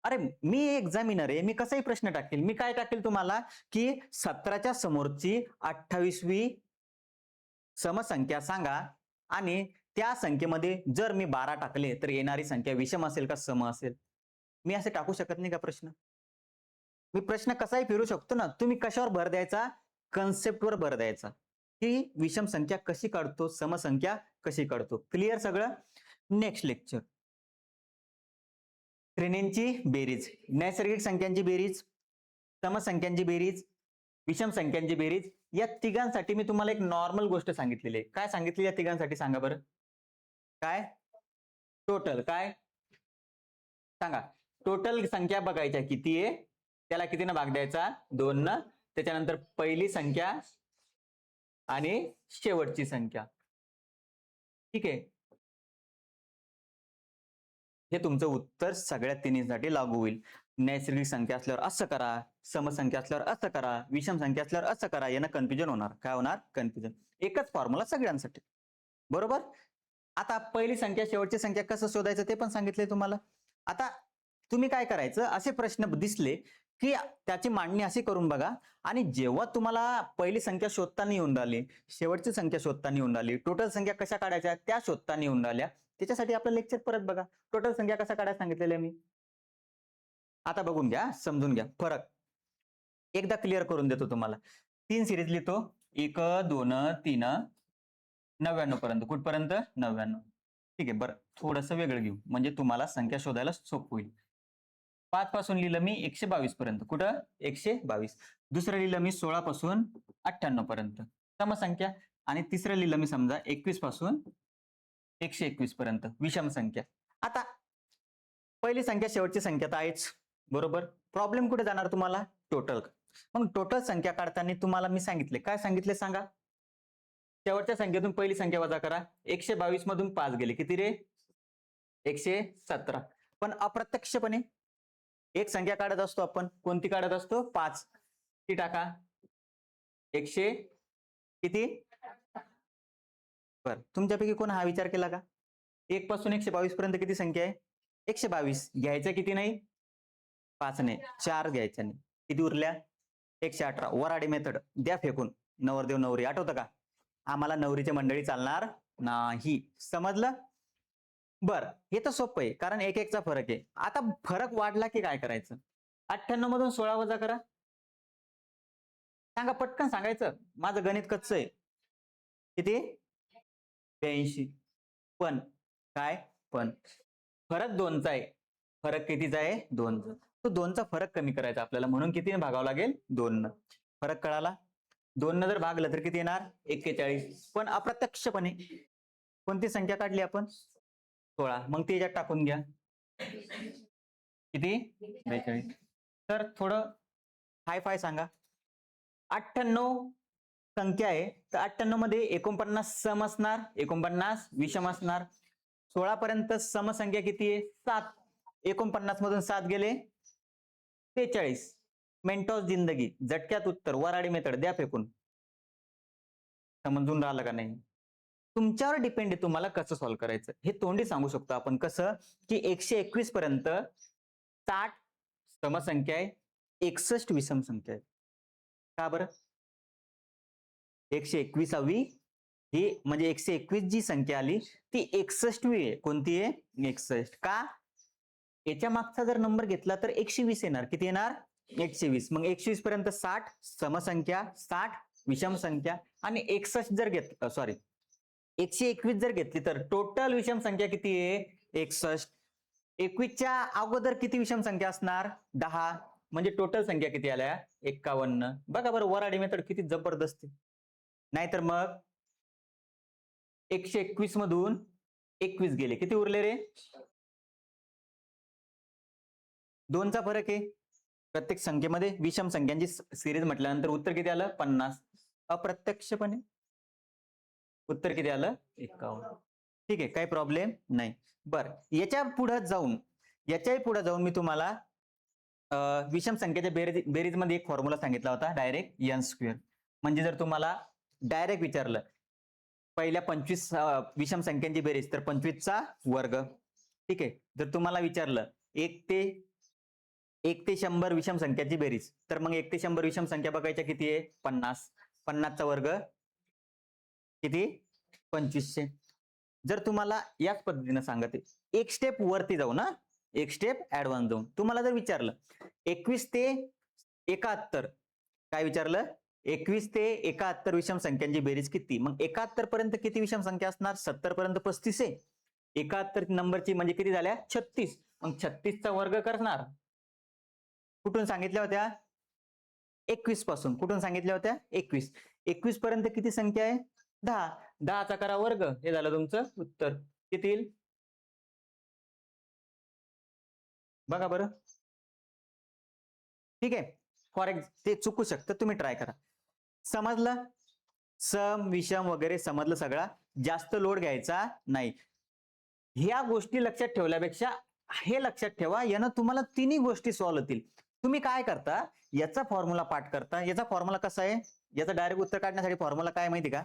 अरे मी एक्झामिनर आहे, मी कसाही प्रश्न टाकेल. मी काय टाकेल तुम्हाला की 17च्या समोरची 28वी समसंख्या सांगा आणि त्या संख्येमध्ये जर मी 12 टाकले तर येणारी संख्या विषम असेल का सम असेल? मी असे टाकू शकत नाही का प्रश्न? मी प्रश्न कसाही फिरू शकतो ना. तुम्ही कशावर भर द्यायचा? कन्सेप्टवर भर द्यायचा की विषम संख्या कशी काढतो, समसंख्या कशी काढतो. क्लिअर सगळं? नेक्स्ट लेक्चर श्रेणींची बेरीज, नैसर्गिक संख्यांची बेरीज, समसंख्यांची बेरीज, विषम संख्यांची बेरीज. या तिघांसाठी मी तुम्हाला एक नॉर्मल गोष्ट सांगितलेली आहे. काय सांगितली या तिघांसाठी सांगा बरं? काय? टोटल काय सांगा? टोटल संख्या बघायच्या किती आहे, त्याला कितीनं भाग द्यायचा? 2 न. त्याच्यानंतर पहिली संख्या आणि शेवटची संख्या. ठीक आहे, हे तुमचं उत्तर सगळ्या तिन्हीसाठी लागू होईल. नैसर्गिक संख्या असल्यावर असं करा, समसंख्या असल्यावर असं करा, विषम संख्या असल्यावर असं करा. यानं कन्फ्युजन होणार. काय होणार? कन्फ्युजन. एकच फॉर्म्युला सगळ्यांसाठी. बरोबर? आता पहिली संख्या शेवटची संख्या कसं शोधायचं ते पण सांगितलंय तुम्हाला. आता तुम्ही काय करायचं, असे प्रश्न दिसले की त्याची मांडणी अशी करून बघा आणि जेव्हा तुम्हाला पहिली संख्या शोधताना येऊन राहिली, शेवटची संख्या शोधताना येऊन राहिली, टोटल संख्या कशा काढायच्या त्या शोधताना येऊन राहिल्या, त्याच्यासाठी आपलं लेक्चर परत बघा. टोटल संख्या कसा काढायला सांगितलेलं आहे मी. आता बघून घ्या, समजून घ्या फरक. एकदा क्लिअर करून देतो तुम्हाला. 3 सिरीज लिहितो. 1 2 3 99 पर्यंत. कुठपर्यंत? 99. ठीक आहे. बरं थोडंसं वेगळं घेऊ म्हणजे तुम्हाला संख्या शोधायला सोपं होईल. 5 पासून लिहिलं मी 122 पर्यंत. कुठं? 122. दुसरं लिहिलं मी 16 पासून 98 पर्यंत समसंख्या आणि तिसरं लिहिलं मी समजा 21 पासून 121 पर्यंत विषम संख्या. आता पहिली संख्या शेवटची संख्या तर आहेच. बरोबर? प्रॉब्लेम कुठे जाणार तुम्हाला? टोटल. मग टोटल संख्या काढताना तुम्हाला मी सांगितले, काय सांगितले सांगा? शेवटच्या संख्येतून पहिली संख्या वजा करा. 122 मधून 5 गेले. किती रे? 117. पण अप्रत्यक्षपणे एक संख्या काढत असतो आपण. कोणती काढत असतो? 5. ती टाका. 100 किती? बर तुमच्यापैकी कोण हा विचार केला का? 1 पासून 122 पर्यंत किती संख्या आहे? 122. घ्यायचं किती नाही? 5 नाही, 4 घ्यायच्या नाही. किती उरल्या? 118. वराडी मेथड द्या फेकून. नवरदेव नवरी आठवतं का? आम्हाला नवरीची मंडळी चालणार नाही. समजलं? बर हे तर सोपं आहे कारण 1 चा फरक आहे. आता फरक वाढला की काय करायचं? 98 मधून 16 वजा करा. सांगा पटकन सांगायचं. माझं गणित कच्चं आहे. किती? 82. पण काय? पण फरक 2चा आहे. फरक कितीचा आहे? 2चा. तो 2चा फरक कमी करायचा आपल्याला म्हणून कितीने भागावं लागेल? 2 न. फरक कळाला? 2 न जर भागलं तर किती येणार? 41. पण अप्रत्यक्षपणे कोणती संख्या काढली आपण? 16. मग ती याच्यात टाकून घ्या. किती? 42. तर थोडं हाय फाय सांगा. 98 संख्या आहे तर 98 मध्ये 49 सम असणार, 49 विषम असणार. 16 पर्यंत समसंख्या किती आहे? 7. 49 मधून 7 गेले 43. मेंटॉस जिंदगी. झटक्यात उत्तर. वराडी मेथड द्या फेकून. समजून राहिलं का नाही? तुमच्यावर डिपेंड आहे तुम्हाला कसं सॉल्व्ह करायचं. हे तोंडी सांगू शकतो आपण कसं की 121 पर्यंत 60 समसंख्या आहे, 61 विषम संख्या आहे. का बरं? 121वी ही म्हणजे 121 जी संख्या आली ती 61वी आहे. कोणती आहे? 61. का? याच्या मागचा जर नंबर घेतला तर 120 येणार. किती येणार? 120. मग 120 पर्यंत 60 समसंख्या, 60 विषम संख्या आणि 61 जर घेतलं, सॉरी 121 जर घेतली तर टोटल विषम संख्या किती आहे? 61. 21च्या अगोदर किती विषम संख्या असणार? 10. म्हणजे टोटल संख्या किती आल्या? 51. बघा बरं वराडी मेथड किती जबरदस्त आहे. नाहीतर मग 121 मधून 21 गेले, किती उरले रे? 2चा फरक आहे. प्रत्येक संख्येमध्ये विषम संख्यांची सिरीज म्हटल्यानंतर उत्तर किती आलं? 50. अप्रत्यक्षपणे उत्तर किती आलं? 51. ठीक आहे, काही प्रॉब्लेम नाही. बरं, याच्याही पुढे जाऊन मी तुम्हाला विषम संख्येच्या बेरीजमध्ये एक फॉर्म्युला सांगितला होता, डायरेक्ट n². म्हणजे जर तुम्हाला डायरेक्ट विचारलं पहिल्या 25 विषम संख्यांची बेरीज, तर 25चा वर्ग. ठीक आहे. जर तुम्हाला विचारलं 1 ते 100 विषम संख्याची बेरीज, तर मग 1 ते 100 विषम संख्या बघायच्या किती आहे? 50. 50चा वर्ग किती? 2500. जर तुम्हाला याच पद्धतीने सांगत आहे, एक स्टेप वरती जाऊ ना, एक स्टेप ऍडव्हान्स जाऊन तुम्हाला जर विचारलं 21 ते 71, काय विचारलं? 21 ते 71 विषम संख्यांची बेरीज किती? मग 71 पर्यंत किती विषम संख्या असणार? 70 पर्यंत 35 आहे. 71 नंबरची म्हणजे किती झाल्या? 36. मग 36चा वर्ग करणार. कुठून सांगितल्या होत्या? 21 पासून. कुठून सांगितल्या होत्या? 21. 21 पर्यंत किती संख्या आहे? 10. 10चा करा वर्ग. हे झालं तुमचं उत्तर. किती येईल? बघा बरं. ठीक आहे. ते चुकू शकतं, तुम्ही ट्राय करा. समजलं? सम विषम वगैरे समजलं सगळं. जास्त लोड घ्यायचा नाही. ह्या गोष्टी लक्षात ठेवल्यापेक्षा हे लक्षात ठेवा, यानं तुम्हाला तिन्ही गोष्टी सॉल्व्ह होतील. तुम्ही काय करता? याचा फॉर्म्युला पाठ करता. याचा फॉर्म्युला कसा आहे? याचा डायरेक्ट उत्तर काढण्यासाठी फॉर्म्युला काय माहिती का?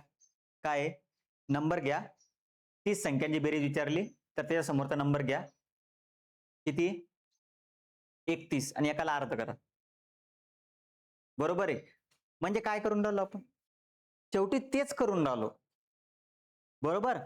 काय आहे? नंबर घ्या. 30 संख्यांची बेरीज विचारली तर त्याच्या समोरचा नंबर घ्या. किती? 31 आणि एकाला अर्ध करा. बरोबर आहे. म्हणजे काय करून राहिलो आपण? शेवटी तेच करून राहिलो. बरोबर.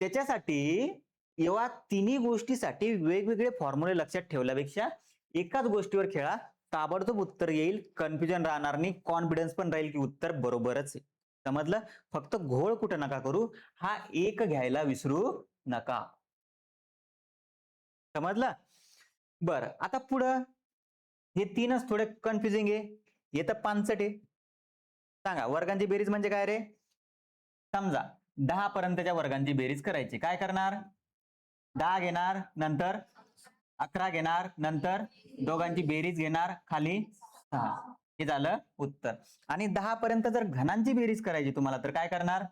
त्याच्यासाठी एवढा तिन्ही गोष्टीसाठी वेगवेगळे फॉर्म्युले लक्षात ठेवल्यापेक्षा एकाच गोष्टीवर खेळा, ताबडतोब उत्तर येईल. कन्फ्युजन राहणार नाही, कॉन्फिडन्स पण राहील की उत्तर बरोबरच आहे. समजलं? फक्त घोळ कुठं नका करू, हा एक घ्यायला विसरू नका. समजलं? बरं, आता पुढं हे तीनच थोडे कन्फ्युजिंग आहे. हे तर पानसट आहे. सांगा, वर्गांची बेरीज म्हणजे काय रे? समजा 10 पर्यंतच्या वर्गांची बेरीज करायची. काय करणार? 10 घेणार, नंतर 11 घेणार, नंतर दोघांची बेरीज घेणार, खाली 6. हे झालं उत्तर. आणि 10 पर्यंत जर घनांची बेरीज करायची तुम्हाला, तर काय करणार?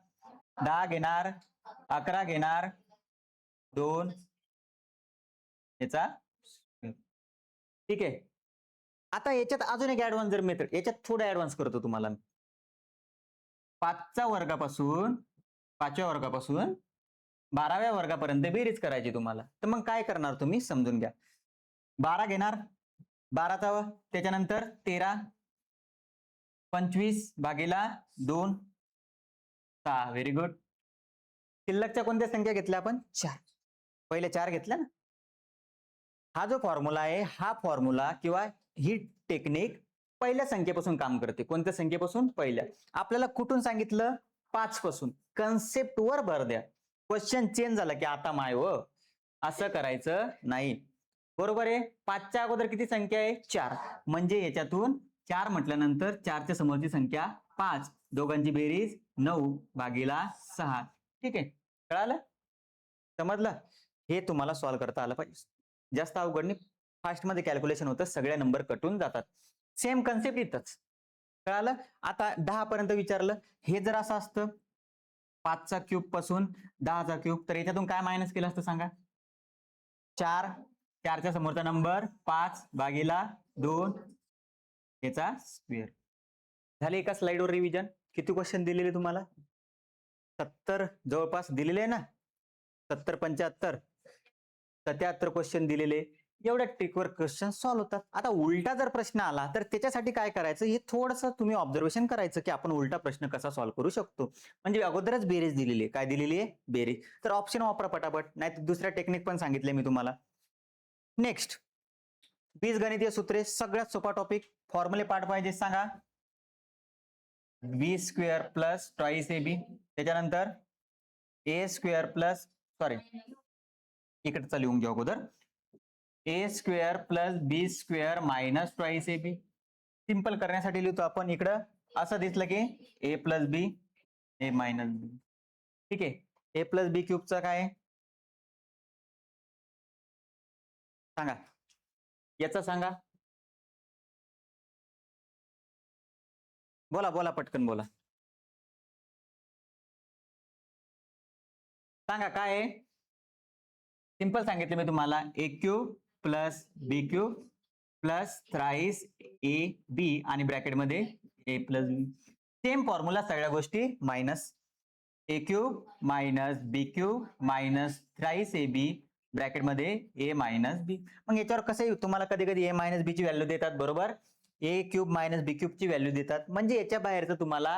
10 घेणार, 11 घेणार, 2 याचा. ठीक आहे. आता याच्यात अजून एक ऍडव्हान्स जर मेथड, याच्यात थोडं ऍडव्हान्स करतो तुम्हाला. 5च्या वर्गापासून 12व्या वर्गापर्यंत बेरीज करायची तुम्हाला. तर मग काय करणार तुम्ही समजून घ्या. 12 घेणार, 12चा त्याच्यानंतर 13, 25 भागीला 2, 6. Very good. शिल्लकच्या कोणत्या संख्या घेतल्या आपण? 4. पहिले 4 घेतल्या ना. हा जो फॉर्म्युला आहे, हा फॉर्म्युला किंवा ही टेक्निक पहिल्या संख्येपासून काम करते. कोणत्या संख्येपासून? पहिल्या. आपल्याला कुठून सांगितलं? 5 पासून. कन्सेप्ट वर भर द्या. क्वेश्चन चेंज झाला की आता माय असं करायचं नाही. बरोबर आहे. 5च्या अगोदर किती संख्या आहे? 4. म्हणजे याच्यातून 4 म्हटल्यानंतर 4च्या समोरची संख्या 5. दोघांची बेरीज 9 भागीला 6. ठीक आहे, कळालं? समजलं? हे तुम्हाला सॉल्व्ह करता आलं पाहिजे. जास्त अवघड नाही, फास्ट मध्ये कॅल्क्युलेशन होतं, सगळे नंबर कटून जातात. सेम कन्सेप्ट इथंच. कळालं? आता 10 पर्यंत विचारलं, हे जर असं असतं 5चा क्यूब पासून 10चा क्यूब, तर याच्यातून काय मायनस केलं असतं सांगा? 4. 4च्या समोरचा नंबर 5 भागीला 2 याचा स्क्वेअर. झाली एका स्लाइडवर रिव्हिजन. किती क्वेश्चन दिलेले तुम्हाला? 70 जवळपास दिलेले आहे ना. 70, 75, 77 क्वेश्चन दिलेले. एवढ्या ट्रिकवर क्वेश्चन सॉल्व्ह होतात. आता उलटा जर प्रश्न आला तर त्याच्यासाठी काय करायचं, हे थोडंसं तुम्ही ऑब्झर्वेशन करायचं की आपण उलटा प्रश्न कसा सॉल्व्ह करू शकतो. म्हणजे अगोदरच बेरीज दिलेली आहे. काय दिलेली आहे? बेरीज. तर ऑप्शन वापरा पटापट, नाही तर दुसऱ्या टेक्निक पण सांगितले मी तुम्हाला. नेक्स्ट, बीजगणितीय सूत्रे. सगळ्यात सोपा टॉपिक. फॉर्म्युले पाठ पाहिजे सांगा. B square plus twice A B, त्याच्यानंतर ए स्क्वेअर प्लस, सॉरी इकडचा लिहून घेऊ अगोदर, A square plus B square minus twice A B. Simple करण्यासाठी लिहितो आपण. इकडं असं दिसलं की ए प्लस बी ए मायनस बी. ठीक आहे, ए प्लस बी क्यूबचा काय सांगा, याचा सांगा, बोला बोला पटकन बोला, सांगा काय आहे. सिंपल सांगितलं मी तुम्हाला, A cube plus B cube plus thrice A B आणि ब्रॅकेटमध्ये A plus B. Same formula सगळ्या गोष्टी minus A cube minus B cube minus thrice A B ब्रॅकेटमध्ये ए मायनस बी. मग याच्यावर कसं तुम्हाला कधी कधी ए मायनस बी ची व्हॅल्यू देतात, बरोबर, ए क्यूब मायनस बी क्यूब ची व्हॅल्यू देतात, म्हणजे याच्या बाहेरचं तुम्हाला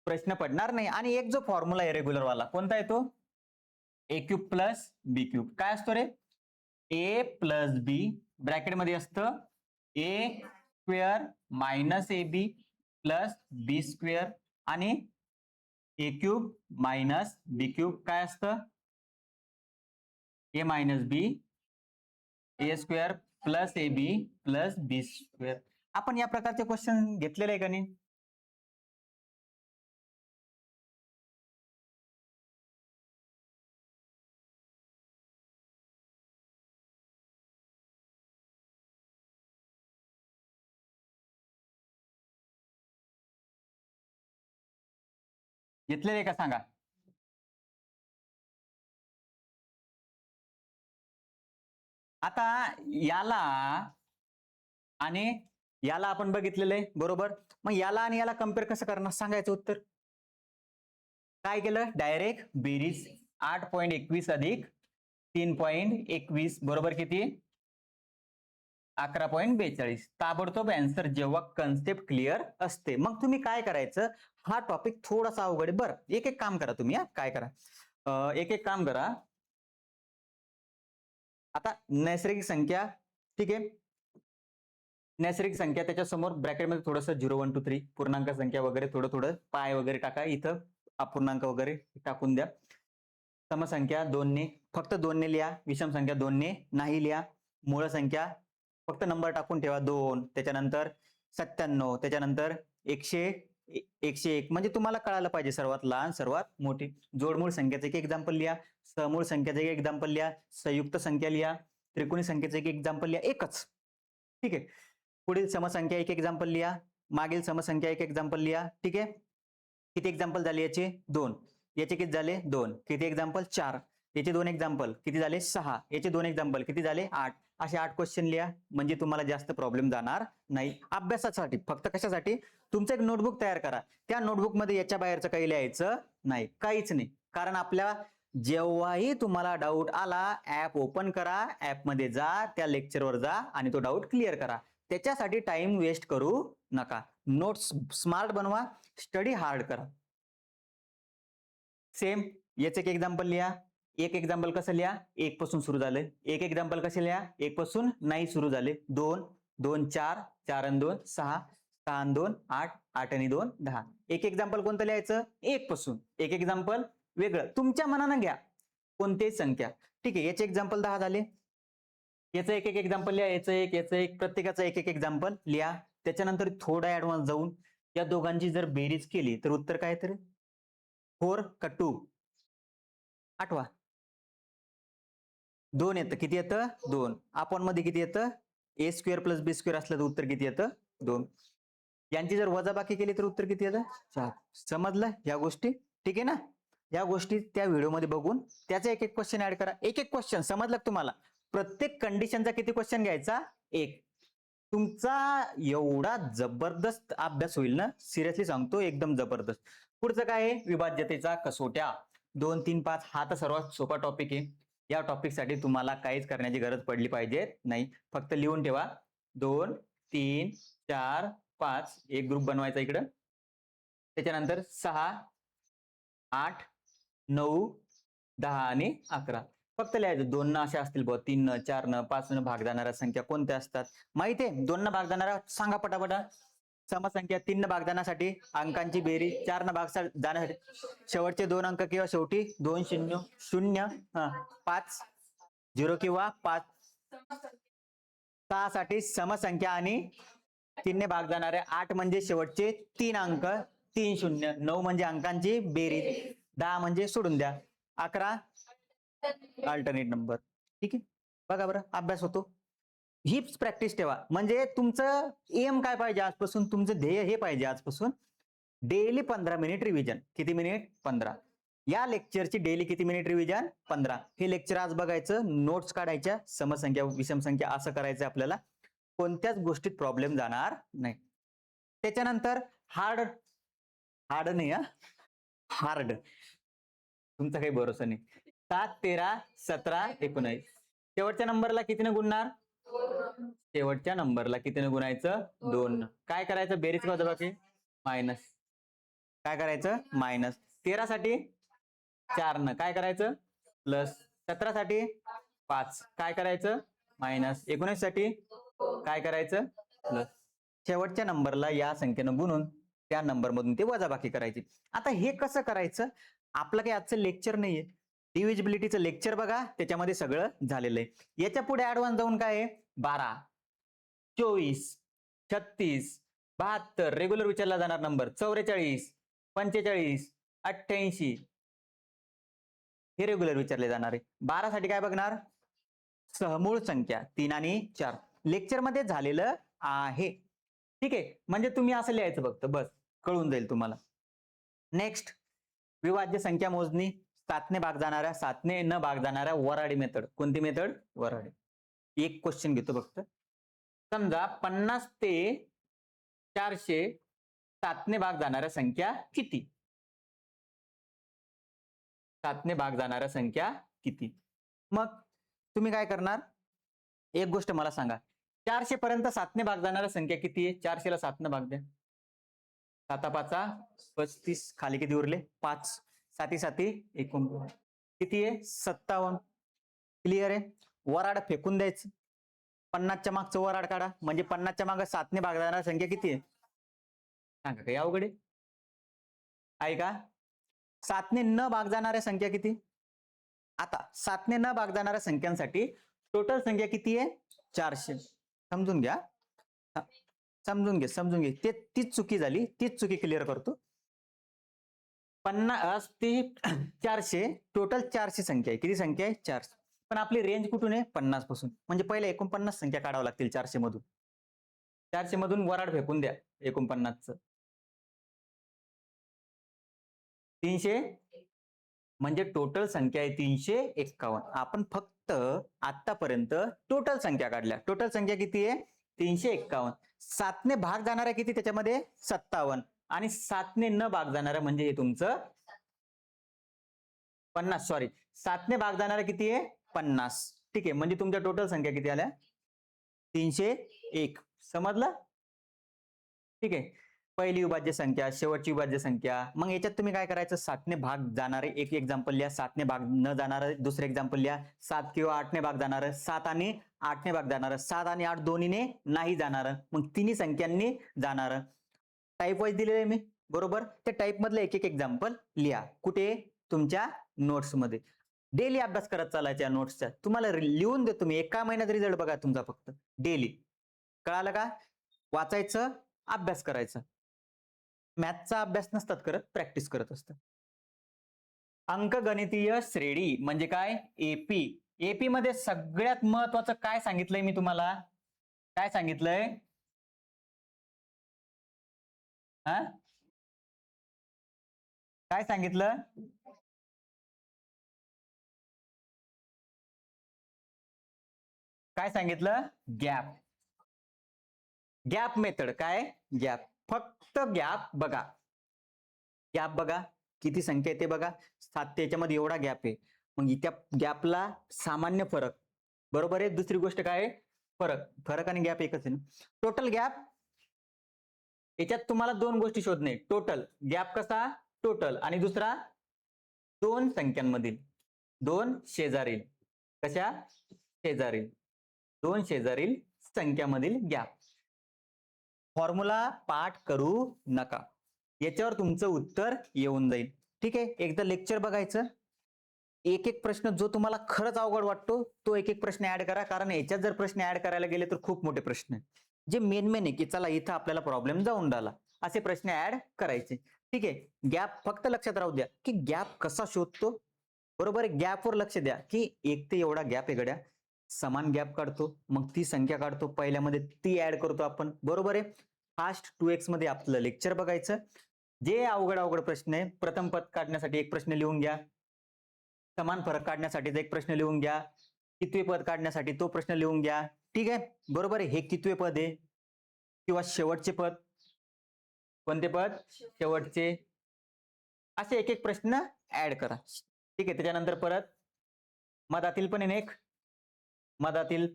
प्रश्न पडणार नाही. आणि एक जो फॉर्म्युला आहे रेग्युलर वाला कोणता आहे तो, A cube plus B cube. काय असतो रे, ए प्लस बी ब्रॅकेटमध्ये असतं A square minus A B plus B square आणि A cube minus B cube काय असतं, A minus B A square plus A B plus B square. आपण या प्रकारचे क्वेश्चन घेतलेले आहे का नाही. घेतलेले का सांगा. आता याला आणि याला आपण बघितलेलं आहे, बरोबर. मग याला आणि याला कम्पेअर कसं करणार सांगायचं उत्तर. काय केलं, डायरेक्ट बेरीज 8.21 अधिक 3.21 बरोबर किती 11.42. ताबडतोब आन्सर जेव्हा कन्सेप्ट क्लिअर असते. मग तुम्ही काय करायचं, हा टॉपिक थोडासा अवघड आहे, बरं एक एक काम करा तुम्ही, काय करा, एक एक काम करा. आता नैसर्गिक संख्या, ठीक आहे, नैसर्गिक संख्या त्याच्यासमोर ब्रॅकेटमध्ये थोडंसं 0 1 2 3 पूर्णांक संख्या वगैरे थोडं थोडं पाय वगैरे टाका, इथं अपूर्णांक वगैरे टाकून द्या. समसंख्या 2 ने, फक्त 2 ने लिहा, विषम संख्या 2 ने नाही लिहा, मूळ संख्या फक्त नंबर टाकून ठेवा 2, त्याच्यानंतर 97, त्याच्यानंतर 101, म्हणजे तुम्हाला कळायला पाहिजे सर्वात लहान सर्वात मोठी. जोडमूळ संख्याचं एक एक्झाम्पल लिहा, समूळ संख्याचं एक एक्झाम्पल लिहा, संयुक्त संख्या लिहा, त्रिकोणी संख्येचं एक एक्झाम्पल लिहा, एकच. ठीक आहे, पुढील समसंख्या एक एक्झाम्पल लिहा, मागील समसंख्या एक एक्झाम्पल लिहा. ठीक आहे, किती एक्झाम्पल झाले याचे 2, याचे किती झाले 2, किती एक्झाम्पल 4, याचे 2 एक्झाम्पल किती झाले 6, याचे 2 एक्झाम्पल किती झाले 8. असे 8 क्वेश्चन लिहा, म्हणजे तुम्हाला जास्त प्रॉब्लेम जाणार नाही अभ्यासासाठी. फक्त कशासाठी, तुमचं एक नोटबुक तयार करा, त्या नोटबुक मध्ये याच्या बाहेरचं काही लिहायचं नाही, काहीच नाही. कारण आपल्या जेव्हाही तुम्हाला डाऊट आला, ऍप ओपन करा, ऍप मध्ये जा, त्या लेक्चरवर जा आणि तो डाऊट क्लिअर करा. त्याच्यासाठी टाइम वेस्ट करू नका. नोट्स स्मार्ट बनवा, स्टडी हार्ड करा. सेम याचं एक एक्झाम्पल लिहा, एक एक्झाम्पल कसं लिहा, 1 पासून सुरू झालंय, एक एक्झाम्पल कसे लिहा, 1 पासून नाही सुरू झाले, 2 2 4 4 आणि 2 6 6 आणि 2 8 8 आणि 2 10. एक एक्झाम्पल कोणतं लिहायचं, 1 पासून, एक एक्झाम्पल वेगळं तुमच्या मनानं घ्या कोणतेही संख्या. ठीक आहे, याचे एक्झाम्पल 10 झाले, याचं एक एक एक्झाम्पल लिहा, याचं एक प्रत्येकाचं एक एक एक्झाम्पल लिहा. त्याच्यानंतर थोडा ऍडव्हान्स जाऊन या दोघांची जर बेरीज केली तर उत्तर काय, तर 4 का 2 आठवा 2 येतं, किती येतं 2. आपण मध्ये किती येतं, ए स्क्वेअर प्लस बी स्क्वेअर असलं तर उत्तर किती येतं 2. यांची जर वजाबाकी केली तर उत्तर किती येतं 4. समजलं या गोष्टी, ठीक आहे ना. या गोष्टी त्या व्हिडिओमध्ये बघून त्याचा एक एक क्वेश्चन ऍड करा, एक एक क्वेश्चन. समजलं तुम्हाला, प्रत्येक कंडिशनचा किती क्वेश्चन घ्यायचा, एक. तुमचा एवढा जबरदस्त अभ्यास होईल ना, सिरियसली सांगतो, एकदम जबरदस्त. पुढचं काय आहे, विभाज्यतेचा कसोट्या 2 3 5. हा तर सर्वात सोपा टॉपिक आहे. या टॉपिक साठी तुम्हाला काहीच करण्याची गरज पडली पाहिजे नाही, फक्त लिहून ठेवा 2 3 4 5, एक ग्रुप बनवायचा इकडं. त्याच्यानंतर 6 8 9 10 आणि 11. फक्त लिहायचं 2 न अशा असतील बुवा, 3 न 4 न 5 न भाग जाणाऱ्या संख्या कोणत्या असतात माहिती आहे. 2 न भाग जाणाऱ्या सांगा पटापटा. समसंख्या 3 न भाग जाण्यासाठी अंकांची बेरीज, 4 न भाग जाण्यासाठी शेवटचे 2 अंक किंवा शेवटी 2 0 0 5 0 किंवा 5. 6 साठी समसंख्या आणि 3 ने भाग जाणारे 8 म्हणजे शेवटचे 3 अंक, 3 0, 9 म्हणजे अंकांची बेरीज, 10 म्हणजे सोडून द्या, 11 अल्टरनेट नंबर. ठीक आहे, बघा बरं अभ्यास होतो. हीच प्रॅक्टिस ठेवा, म्हणजे तुमचं एम काय पाहिजे आजपासून, तुमचं ध्येय हे पाहिजे आजपासून, डेली 15 मिनिट रिव्हिजन. किती मिनिट? 15. या लेक्चरची डेली किती मिनिट रिव्हिजन? 15. हे लेक्चर आज बघायचं, नोट्स काढायच्या, समसंख्या विषम संख्या असं करायचं आपल्याला, कोणत्याच गोष्टीत प्रॉब्लेम जाणार नाही. त्याच्यानंतर हार्ड नाही हार्ड, तुमचा काही भरोसा नाही. 7 13 17 19, शेवटच्या नंबरला कितीने गुणणार? शेवटच्या नंबरला कितीने गुणायचं? 2. काय करायचं? बेरीज वजाबाकी मायनस. काय करायचं? मायनस. 13 साठी 4 न काय करायचं? प्लस. 17 साठी 5 काय करायचं? मायनस. 19 साठी काय करायचं? प्लस. शेवटच्या नंबरला या संख्येनं गुणून त्या नंबर मधून ते वजाबाकी करायची. आता हे कसं करायचं? आपलं काही आजचं लेक्चर नाहीये, डिव्हिजिबिलिटीचं लेक्चर बघा, त्याच्यामध्ये सगळं झालेलं आहे. याच्या पुढे ऍडव्हान्स जाऊन काय आहे? 12 24 36 72 रेग्युलर विचारला जाणार नंबर, 44 45 88 हे रेग्युलर विचारले जाणार आहे. 12 साठी काय बघणार? सहमूळ संख्या 3 आणि 4 लेक्चर मध्ये झालेलं आहे. ठीक आहे, म्हणजे तुम्ही असं लिहायचं फक्त, बस कळून जाईल तुम्हाला. नेक्स्ट, विभाज्य संख्या मोजणी, 7 ने भाग जाणाऱ्या, 7 ने न भाग जाणाऱ्या वराडी मेथड. कोणती मेथड? वराडी. एक क्वेश्चन घेतो फक्त. समजा 50 ते 400 7 ने भाग जाणाऱ्या संख्या किती? 7 ने भाग जाणाऱ्या संख्या किती? मग तुम्ही काय करणार? एक गोष्ट मला सांगा, 400 पर्यंत 7 ने भाग जाणाऱ्या संख्या किती आहे? 400 ला 7 ने भाग द्या. 7 5 35, खाली किती उरले? 5. 7 7 49, किती आहे? 57. क्लिअर आहे? वराड फेकून द्यायचं, 50 च्या मागचं वराड काढा, म्हणजे 50 च्या मागे 7 ने भाग जाणाऱ्या संख्या किती आहे? सांगा, काही अवघड आहे का? 7 ने न भाग जाणाऱ्या संख्या किती? आता 7 ने न भाग जाणाऱ्या संख्यांसाठी टोटल संख्या किती आहे? 400. समजून घ्या, समजून घे. तीच चुकी झाली, तीच चुकी क्लिअर करतो. 50 ते 400 टोटल 400 संख्या आहे. किती संख्या आहे? 400. पण आपली रेंज कुठून आहे? 50 पासून, म्हणजे पहिले 49 संख्या काढावं लागतील 400 मधून. 400 मधून वराड फेकून द्या 49चं. 300 म्हणजे टोटल संख्या आहे 351. आपण फक्त आतापर्यंत टोटल संख्या काढल्या. टोटल संख्या किती आहे? 351. 7 ने भाग जाणाऱ्या किती त्याच्यामध्ये? 57. आणि 7 ने न भाग जाणाऱ्या म्हणजे हे तुमचं 50. सॉरी, 7 ने भाग जाणाऱ्या किती आहे? 50. ठीक आहे, म्हणजे तुमच्या टोटल संख्या किती आल्या? 301. समजलं? ठीक आहे, पहिली विभाज्य संख्या, शेवटची विभाज्य संख्या. मग याच्यात तुम्ही काय करायचं? 7 ने भाग जाणारे एक एक्झाम्पल लिहा, 7 ने भाग न जाणारे दुसरे एक्झाम्पल लिहा, 7 किंवा 8 ने भाग जाणार, 7 आणि 8 ने भाग जाणार, 7 आणि 8 दोन्हीने नाही जाणार, मग तिन्ही संख्यांनी जाणार. टाईप वाईज दिलेलं आहे मी, बरोबर? त्या टाईप मधलं एक एक एक्झाम्पल लिहा. कुठे? तुमच्या नोट्स मध्ये. डेली अभ्यास करत चालायच्या नोट्सचा. तुम्हाला लिहून देतो मी, एका महिन्यात रिझल्ट बघा तुमचा फक्त. डेली. कळालं का? वाचायचं, अभ्यास करायचा. मॅथचा अभ्यास नसतात करत, प्रॅक्टिस करत असतात. अंकगणितीय श्रेणी म्हणजे काय? एपी. एपी मध्ये सगळ्यात महत्वाचं काय सांगितलंय मी तुम्हाला? काय सांगितलंय? काय सांगितलं? काय सांगितलं? गॅप. Gap method. काय? गॅप. फक्त गॅप बघा. गॅप बघा, किती संख्या येते बघा. 7 याच्यामध्ये एवढा गॅप आहे, मग त्या गॅपला सामान्य फरक, बरोबर आहे. दुसरी गोष्ट काय? फरक आणि गॅप एकच आहे. टोटल गॅप, याच्यात तुम्हाला दोन गोष्टी शोधणे. टोटल गॅप कसा? टोटल, आणि दुसरा दोन संख्यांमधील, दोन शेजारील. कशा? शेजारील. दोन शेजारील संख्यामधील गॅप. फॉर्म्युला पाठ करू नका, याच्यावर तुमचं उत्तर येऊन जाईल. ठीक आहे, एकदा लेक्चर बघायचं, एक एक प्रश्न जो तुम्हाला खरंच अवघड वाटतो तो एक एक प्रश्न ऍड करा, कारण याच्यात जर प्रश्न ऍड करायला गेले तर खूप मोठे प्रश्न आहेत. जे मेन आहे की चला इथं आपल्याला प्रॉब्लेम जाऊन राहिला, असे प्रश्न ऍड करायचे. ठीक आहे, गॅप फक्त लक्षात राहू द्या की गॅप कसा शोधतो. बरोबर आहे, गॅपवर लक्ष द्या की एक ते एवढा गॅप आहे गड्या, समान गॅप काढतो, मग ती संख्या काढतो, पहिल्यामध्ये ती ऍड करतो आपण. बरोबर आहे, फास्ट 2x मध्ये आपलं लेक्चर बघायचं. जे अवघड अवघड प्रश्न आहे, प्रथम पद काढण्यासाठी एक प्रश्न लिहून घ्या, समान फरक काढण्यासाठी एक प्रश्न लिहून घ्या, कितवे पद काढण्यासाठी तो प्रश्न लिहून घ्या. ठीक आहे, बरोबर आहे, हे कितवे पद आहे किंवा शेवटचे पद, कोणते पद, शेवटचे, असे एक एक प्रश्न ऍड करा. ठीक आहे, त्याच्यानंतर परत मधातील पण एक मधातील,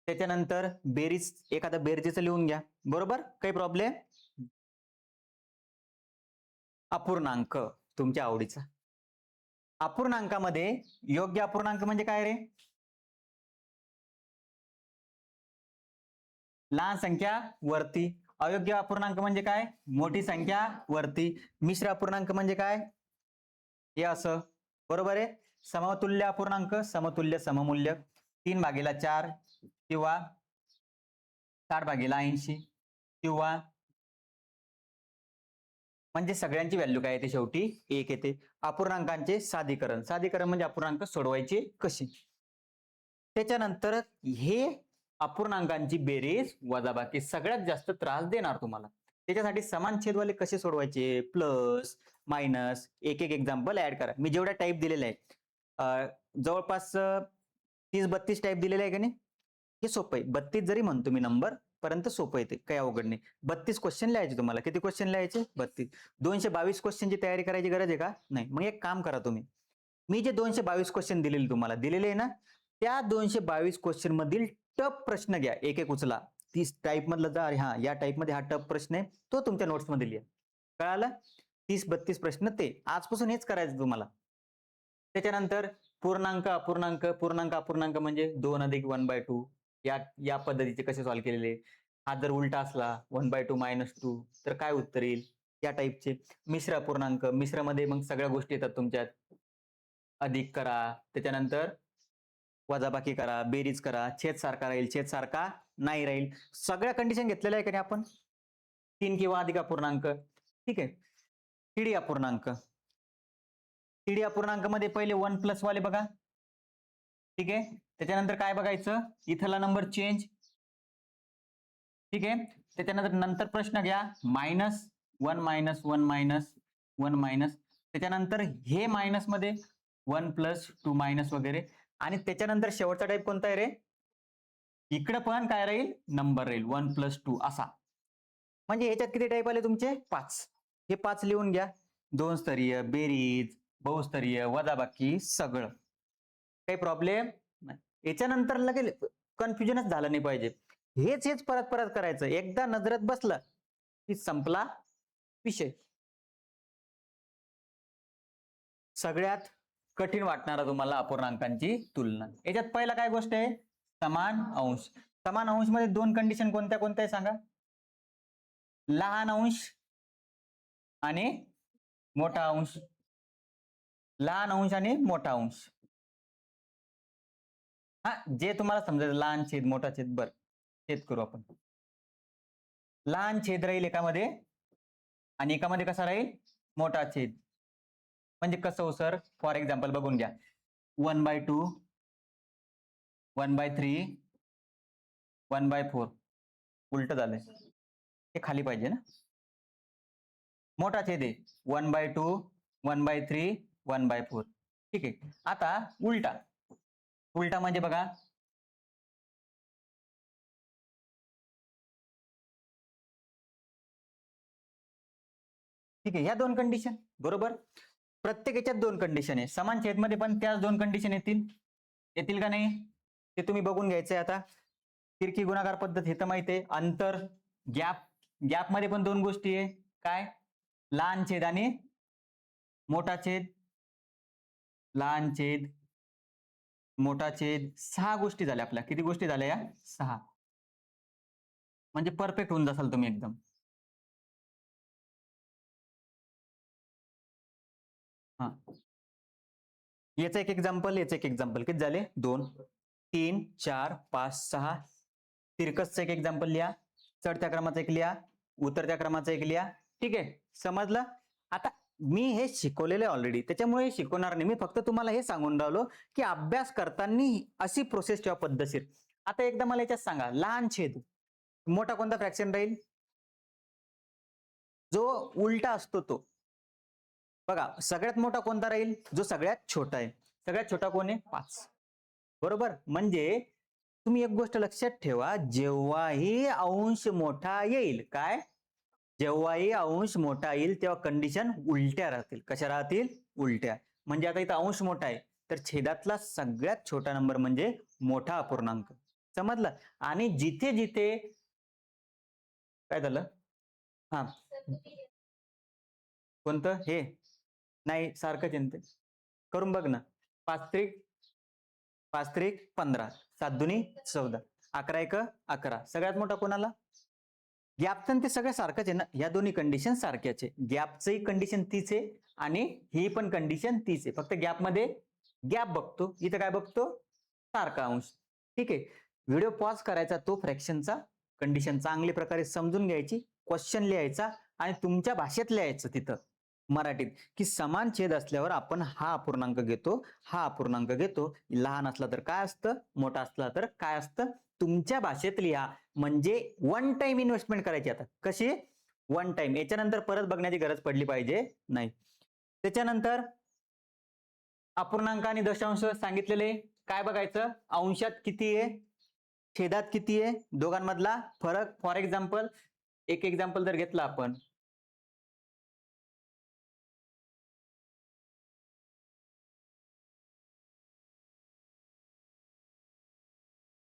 त्याच्यानंतर बेरीज, एखादा बेरजेचं लिहून घ्या. बरोबर, काही प्रॉब्लेम. अपूर्णांक तुमच्या आवडीचा. अपूर्णांकामध्ये योग्य अपूर्णांक म्हणजे काय रे? लहान संख्या वरती. अयोग्य अपूर्णांक म्हणजे काय? मोठी संख्या वरती. मिश्र अपूर्णांक म्हणजे काय? हे असं. बरोबर आहे. समतुल्य अपूर्णांक, समतुल्य सममूल्य, 3/4 किंवा 60/80 किंवा म्हणजे सगळ्यांची व्हॅल्यू काय येते? शेवटी 1 येते. अपूर्णांकांचे साधीकरण, साधीकरण म्हणजे अपूर्णांक सोडवायचे कशी. त्याच्यानंतर हे अपूर्णांकांची बेरीज वजाबाकी सगळ्यात जास्त त्रास देणार तुम्हाला. त्याच्यासाठी समान छेदवाले कसे सोडवायचे, प्लस मायनस, एक एक एक्झाम्पल ऍड करा. मी जेवढ्या टाईप दिलेले आहे जवळपास 30-32 टाईप दिलेले आहे का नाही, हे सोपं आहे. 32 जरी म्हणतो मी नंबर पर्यंत सोपं येते, काही अवघड नाही. 32 क्वेश्चन लिहायचे तुम्हाला. किती क्वेश्चन लिहायचे? 32. 222 क्वेश्चनची तयारी करायची गरज आहे का? नाही. मग एक काम करा तुम्ही, मी जे 222 क्वेश्चन दिलेले तुम्हाला दिलेले आहे ना, त्या 222 क्वेश्चन मधील टफ प्रश्न घ्या, एक एक उचला. 30 टाईप मधला जा, हा या टाईप मध्ये हा टफ प्रश्न आहे, तो तुमच्या नोट्स मध्ये लिहा. कळालं? 30-32 प्रश्न ते आजपासून हेच करायचं तुम्हाला. त्याच्यानंतर पूर्णांक अपूर्णांक, पूर्णांक अपूर्णांक म्हणजे 2 अधिक 1/2 या पद्धतीचे कसे सॉल्व्ह केलेले. हा जर उलटा असला 1/2 - 2 तर काय उत्तर येईल, या टाईपचे. मिश्र अपूर्णांक, मिश्र मध्ये मग सगळ्या गोष्टी येतात तुमच्यात. अधिक करा, त्याच्यानंतर वजाबाकी करा, बेरीज करा, छेद सारखा राहील, छेद सारखा नाही राहील. सगळ्या कंडिशन घेतलेल्या आहे का नाही आपण. 3 किंवा अधिक अपूर्णांक. ठीक आहे. तिडी अपूर्णांक, तिडी अपूर्णांक मध्ये पहिले 1+ वाले बघा. ठीक आहे, त्याच्यानंतर काय बघायचं, इथला नंबर चेंज. ठीक आहे, त्याच्यानंतर प्रश्न घ्या -1 - 1 - 1 त्याच्यानंतर हे मायनस मध्ये 1 + 2 वगैरे. आणि त्याच्यानंतर शेवटचा टाईप कोणता आहे रे? इकडे पण काय राहील, नंबर राहील 1 + 2 असा. म्हणजे ह्याच्यात किती टाईप आले तुमचे? 5. हे 5 लिहून घ्या. 2 स्तरीय, बेरीज, बहुस्तरीय, वजाबाकी, सगळं. काही प्रॉब्लेम नाही. याच्यानंतर लगेच कन्फ्युजनच झालं नाही पाहिजे. हेच हेच परत परत करायचं. एकदा नजरेत बसलं की संपला विषय. सगळ्यात कठीण वाटणारा तुम्हाला अपूर्णांकांची तुलना. याच्यात पहिला काय गोष्ट आहे, समान अंश. समान अंश मध्ये 2 कंडिशन कोणत्या कोणत्या आहे सांगा. लहान अंश आणि मोठा अंश. लहान अंश आणि मोठा अंश. हा, जे तुम्हाला समजायचं, लहान छेद मोठा छेद. बर, छेद करू आपण. लहान छेद राहील एकामध्ये आणि एकामध्ये कसा राहील, मोठा छेद. म्हणजे कसं हो सर, फॉर एक्झाम्पल बघून घ्या. 1/2, 1/3, 1/4. उलट झालंय, हे खाली पाहिजे ना. मोठा छेद आहे 1/2, 1/3, 1/4. ठीक आहे. आता उलटा, उलटा म्हणजे बघा, ठीक आहे, ह्या 2 कंडिशन बरोबर. प्रत्येक याच्यात 2 कंडिशन आहे. समान छेद मध्ये पण त्याच 2 कंडिशन येतील. येतील का नाही ते तुम्ही बघून घ्यायचंय. आता तिरकी गुणाकार पद्धत हे तर माहिती आहे. अंतर, गॅप, गॅप मध्ये पण 2 गोष्टी आहे. काय, लहान छेद आणि मोठा छेद. लहान छेद, मोठा छेद, 6 गोष्टी झाल्या आपल्या. किती गोष्टी झाल्या या? 6. म्हणजे परफेक्ट होऊन जासाल तुम्ही एकदम. हा, याचं एक एक्झाम्पल, याचं एक एक्झाम्पल. किती झाले? 2, 3, 4, 5, 6. तिरकसचं एक एक्झाम्पल लिहा. चढत्या क्रमाचं एक लिहा. उतरत्या क्रमाचा एक लिहा. ठीक आहे, समजलं. आता मी हे शिकवलेलं ऑलरेडी, त्याच्यामुळे शिकवणार नाही. मी फक्त तुम्हाला हे सांगून राहिलो की अभ्यास करताना अशी प्रोसेस ठेवा पद्धतशीर. आता एकदा मला याच्यात सांगा, लहान छेद मोठा कोणता फ्रॅक्शन राहील? जो उलटा असतो तो. बघा, सगळ्यात मोठा कोणता राहील? जो सगळ्यात छोटा आहे. सगळ्यात छोटा कोण आहे? 5. बरोबर. म्हणजे तुम्ही एक गोष्ट लक्षात ठेवा, जेव्हाही अंश मोठा येईल, काय? जेव्हाही अंश मोठा येईल तेव्हा कंडिशन उलट्या राहतील. कशा राहतील? उलट्या. म्हणजे आता इथं अंश मोठा आहे, तर छेदातला सगळ्यात छोटा नंबर म्हणजे मोठा अपूर्णांक. समजलं? आणि जिथे जिथे काय झालं? हा, कोणतं हे? नाही, सारखंच आहे ते. करून बघ ना. 5 त्रिक 5 त्रिक 15, 7 दुनी 14, 11 एक 11. सगळ्यात मोठा कोणाला? गॅपचं ते सगळं सारखंच आहे ना. या दोन्ही कंडिशन सारख्याच आहे. गॅपचंही कंडिशन तीच आहे आणि ही पण कंडिशन तीच आहे. फक्त गॅपमध्ये गॅप बघतो, इथं काय बघतो? सारखा अंश. ठीक आहे. व्हिडिओ पॉज करायचा, तो फ्रॅक्शनचा कंडिशन चांगल्या प्रकारे समजून घ्यायची, क्वेश्चन लिहायचा आणि तुमच्या भाषेत लिहायचं तिथं मराठीत, की समान छेद असल्यावर आपण हा अपूर्णांक घेतो, हा अपूर्णांक घेतो. लहान असला तर काय असतं, मोठा असला तर काय असतं, तुमच्या भाषेत लिहा. म्हणजे वन टाइम इन्व्हेस्टमेंट करायची. आता कशी? One time. याच्यानंतर परत बघण्याची गरज पडली पाहिजे नाही. त्याच्यानंतर अपूर्णांक आणि दशांश सांगितलेले. काय बघायचं? अंशात किती आहे, छेदात किती आहे, दोघांमधला फरक. फॉर एक्झाम्पल, एक एक्झाम्पल जर घेतला आपण,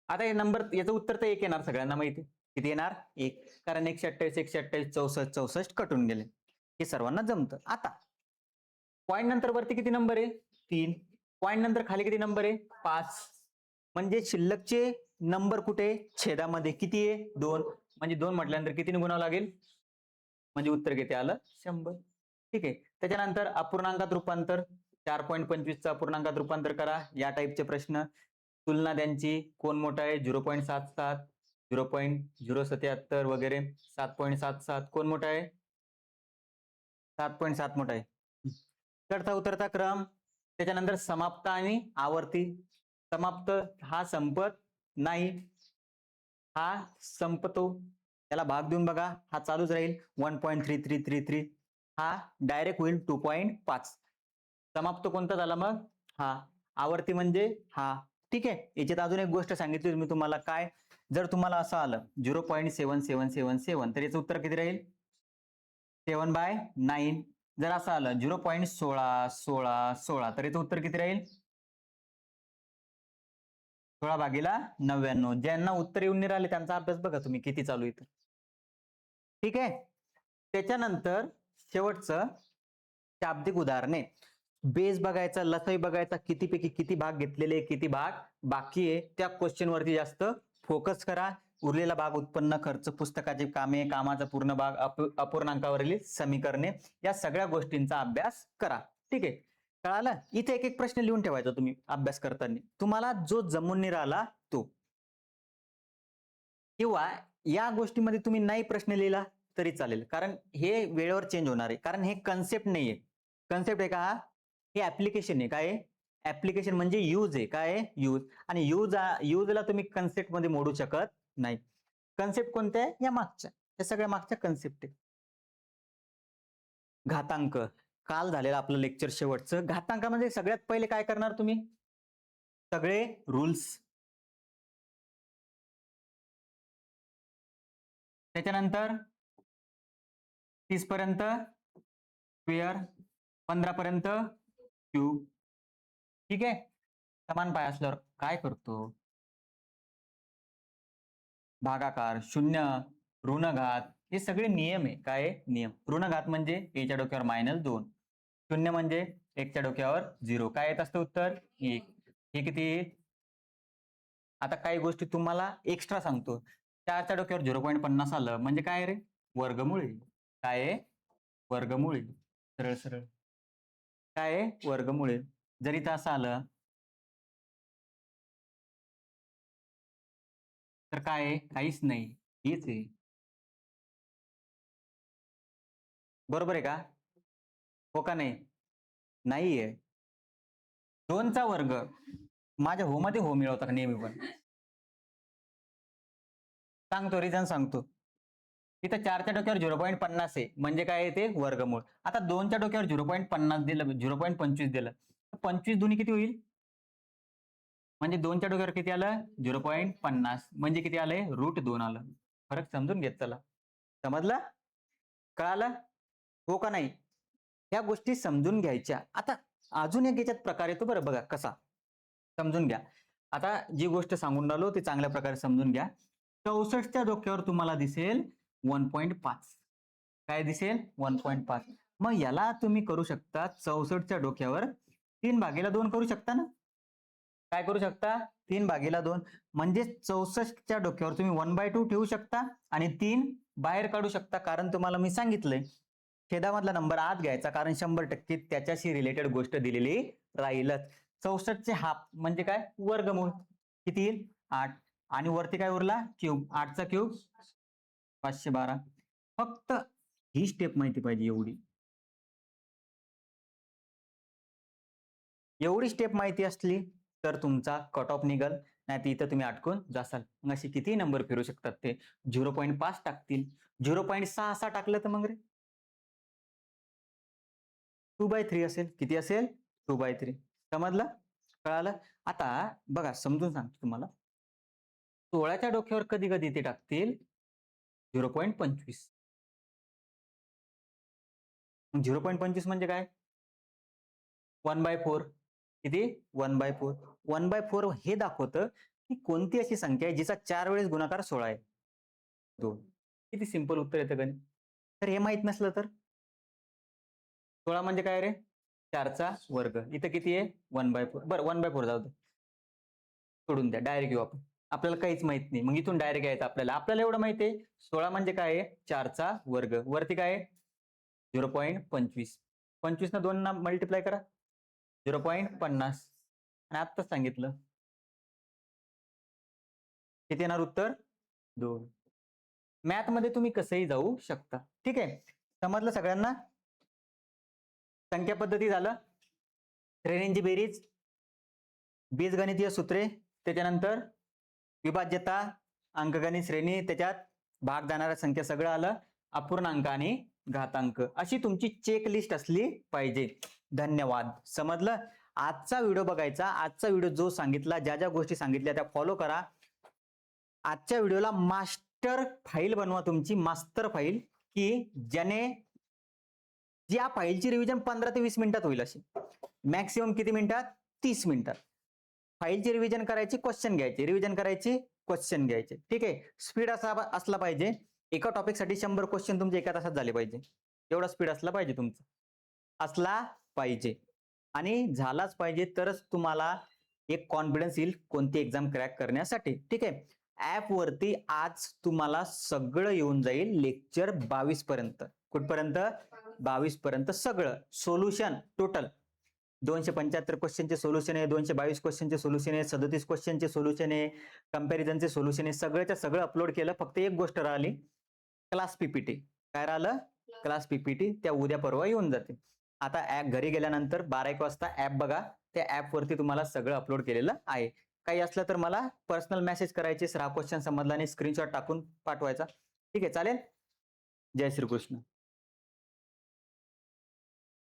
आता हे नंबर, याचं उत्तर तर एक येणार, सगळ्यांना माहिती. किती येणार? एक. कारण 128 128 64 64 कटून गेले. हे सर्वांना जमतं. आता पॉईंट नंतर वरती किती नंबर आहे? 3. पॉईंट नंतर खाली किती नंबर आहे? 5. म्हणजे शिल्लकचे नंबर कुठे? छेदामध्ये. किती आहे? 2. म्हणजे 2 म्हटल्यानंतर कितीने गुणावं लागेल? म्हणजे उत्तर किती आलं? 100. ठीक आहे. त्याच्यानंतर अपूर्णांकात रूपांतर. 4.25 चं अपूर्णांकात रूपांतर करा. या टाईपचे प्रश्न. तुलना त्यांची, कोण मोठा आहे? 0.77, 0.077 वगैरे. 7.77 कोण मोठा आहे? 7.7 मोठा आहे. चढता उतरता क्रम. त्याच्यानंतर समाप्त आणि आवर्ती. समाप्त हा संपत नाही, हा संपतो. त्याला भाग देऊन बघा, हा चालूच राहील. 1.3333. हा डायरेक्ट होईल 2.5. समाप्त कोणता झाला मग? हा. आवर्ती म्हणजे हा. ठीक आहे. याच्यात अजून एक गोष्ट सांगितली मी तुम्हाला. काय? जर तुम्हाला असं आलं 0.7777, तर याचं उत्तर किती राहील? 7/9. जर असं आलं 0.161616, तर याचं उत्तर किती राहील? 16/99. ज्यांना उत्तर येऊन नाही राहिले त्यांचा अभ्यास बघा तुम्ही किती चालू आहे. ठीक आहे. त्याच्यानंतर शेवटचं शाब्दिक उदाहरणे. बेस बघायचा, लसाई बघायचा, कितीपैकी किती भाग घेतलेले, किती भाग बाकी आहे, त्या क्वेश्चन वरती जास्त फोकस करा. उरलेला भाग उत्पन्न, खर्च, पुस्तकाची कामे, कामाचा पूर्ण भाग, अपूर्णांकावरील समीकरणे, या सगळ्या गोष्टींचा अभ्यास करा. ठीक आहे. कळालं? इथे एक एक प्रश्न लिहून ठेवायचा तुम्ही अभ्यास करताना, तुम्हाला जो जमून नाही राहिला तो. किंवा या गोष्टीमध्ये तुम्ही नाही प्रश्न लिहिला तरी चालेल, कारण हे वेळेवर चेंज होणार आहे. कारण हे कन्सेप्ट नाहीये. कन्सेप्ट आहे का? हे ऍप्लिकेशन आहे. काय? ऍप्लिकेशन म्हणजे यूज आहे. काय? यूज. आणि यूजला तुम्ही कन्सेप्ट मध्ये मोडू शकत नाही. कन्सेप्ट कोणत्या आहे? या मागच्या, या सगळ्या मागच्या कन्सेप्ट आहे. घातांक. काल झालेलं आपलं लेक्चर शेवटचं. घातांकामध्ये सगळ्यात पहिले काय करणार तुम्ही? सगळे रूल्स. त्याच्यानंतर 30 पर्यंत स्क्वेअर, 15 पर्यंत क्यूब. ठीक आहे. समान पाय असल्यावर काय करतो? भागाकार, शून्य, ऋणघात, हे सगळे नियम आहे. काय? नियम. ऋणघात म्हणजे एच्या डोक्यावर -2. शून्य म्हणजे एकच्या डोक्यावर 0. काय येत असतं उत्तर? 1. हे किती? आता काही गोष्टी तुम्हाला एक्स्ट्रा सांगतो. 4च्या डोक्यावर 0.50 आलं म्हणजे काय रे? वर्गमूळ. काय आहे? वर्गमूळ. सरळ सरळ. काय आहे? वर्गमूळ. जर इथं असं आलं तर काय आहे? काहीच नाही. हेच आहे. बरोबर आहे का? हो का नाही? नाहीये. 2चा वर्ग. माझ्या हो मध्ये हो मिळवता का नेहमी पण? सांगतो, रिझन सांगतो. इथं 4च्या डोक्यावर 0.50 आहे. म्हणजे काय आहे ते? वर्गमूळ. आता 2च्या डोक्यावर 0.50 दिलं, 0.25 दिलं. 25 दुनी किती होईल? म्हणजे 2च्या डोक्यावर किती आलं? 0.50 म्हणजे किती आलंय? √2 आलं. फरक समजून घेत चला. समजलं? कळालं? हो का नाही? ह्या गोष्टी समजून घ्यायच्या. आता अजून एक याच्यात प्रकार येतो बरं बघा कसा. समजून घ्या. आता जी गोष्ट सांगून राहिलो ती चांगल्या प्रकारे समजून घ्या. 64च्या डोक्यावर तुम्हाला दिसेल 1.5. काय दिसेल? 1.5. मग याला तुम्ही करू शकता 64च्या डोक्यावर 3/2 करू शकता ना? काय करू शकता? 3/2 म्हणजे 64च्या डोक्यावर तुम्ही 1/2 ठेवू शकता आणि 3 बाहेर काढू शकता. कारण तुम्हाला मी सांगितलंय छेदामधला नंबर आत घ्यायचा, कारण 100% त्याच्याशी रिलेटेड गोष्ट दिलेली राहीलच. 64चे हाफ म्हणजे काय? वर्गमूळ. किती येईल? 8. आणि वरती काय उरला? क्यूब. 8चा क्यूब 512. फक्त ही स्टेप माहिती पाहिजे एवढी. एवढी स्टेप माहिती असली तर तुमचा कट ऑफ निघल, नाही तर इथं तुम्ही अटकून जासाल. मग असे किती नंबर फिरू शकतात ते? 0.5 टाकतील, 0.66 टाकलं तर मग रे 2/3 असेल. किती असेल? 2/3. समजलं? कळालं? आता बघा समजून सांगतो तुम्हाला. 16च्या डोक्यावर कधी कधी ते टाकतील 0.25. 0.25 म्हणजे काय? 1/4. किती? 1/4. 1/4 हे दाखवतं की कोणती अशी संख्या आहे जिचा 4 वेळेस गुणाकार 16 आहे. 2. किती सिंपल उत्तर येतं गणित. तर हे माहित नसलं तर 16 म्हणजे काय रे? 4चा वर्ग. इथं किती आहे? 1/4. बरं 1/4 जाऊ दे. सोडून द्या. डायरेक्ट येऊ आपण. आपल्याला काहीच माहित नाही. मग इथून डायरेक्ट यायचं आपल्याला. आपल्याला एवढं माहिती आहे 16 म्हणजे काय आहे? 4चा वर्ग. वरती काय आहे? 0.25. 25 न 2 मल्टिप्लाय करा. 0.50. आणि आत्ताच सांगितलं. किती येणार उत्तर? 2. मॅथ मध्ये तुम्ही कसंही जाऊ शकता. ठीक आहे. समजलं सगळ्यांना? संख्या पद्धती झालं, श्रेणींची बेरीज, बीजगणितीय सूत्रे, त्याच्यानंतर विभाज्यता, अंकगणित श्रेणी, त्याच्यात भाग जाणाऱ्या संख्या सगळं आलं, अपूर्णांक आणि घातांक, अशी तुमची चेकलिस्ट असली पाहिजे. धन्यवाद. समजलं? आजचा व्हिडिओ बघायचा. आजचा व्हिडिओ जो सांगितला, ज्या ज्या गोष्टी सांगितल्या त्या फॉलो करा. आजच्या व्हिडिओला मास्टर फाईल बनवा, तुमची मास्टर फाईल, की ज्याने या फाईलची रिव्हिजन 15 ते 20 मिनिटात होईल. अशी मॅक्सिमम किती मिनिटात? 30 मिनिटात. फाईलची रिव्हिजन करायची, क्वेश्चन घ्यायचे, रिव्हिजन करायची, क्वेश्चन घ्यायचे. ठीक आहे. स्पीड असा असला पाहिजे. एका टॉपिक साठी 100 क्वेश्चन तुमचे एका तासात झाले पाहिजे. एवढा स्पीड असला पाहिजे तुमचा. असला पाहिजे आणि झालाच पाहिजे, तरच तुम्हाला एक कॉन्फिडन्स येईल कोणती एक्झाम क्रॅक करण्यासाठी. ठीक आहे. ऍप वरती आज तुम्हाला सगळं येऊन जाईल लेक्चर 22 पर्यंत. कुठपर्यंत? 22 पर्यंत सगळं सोल्युशन टोटल. 275 क्वेश्चनचे सोल्युशन आहे, 222 क्वेश्चनचे सोल्युशन आहे, 37 क्वेश्चनचे सोल्युशन आहे, कंपॅरिझनचे सोल्युशन आहे. सगळ्याच्या सगळं अपलोड केलं. फक्त एक गोष्ट राहिली, क्लास पीपीटी. काय राहिलं? Class PPT. त्या उद्या परवा येऊन जाते. आता ऍप घरी गेल्यानंतर 12-1 वाजता ऍप बघा. त्या ऍप वरती तुम्हाला सगळं अपलोड केलेलं आहे. काही असलं तर मला पर्सनल मेसेज करायचे, सर हा क्वेश्चन समजला आणि स्क्रीनशॉट टाकून पाठवायचा. ठीक आहे, चालेल. जय श्रीकृष्ण.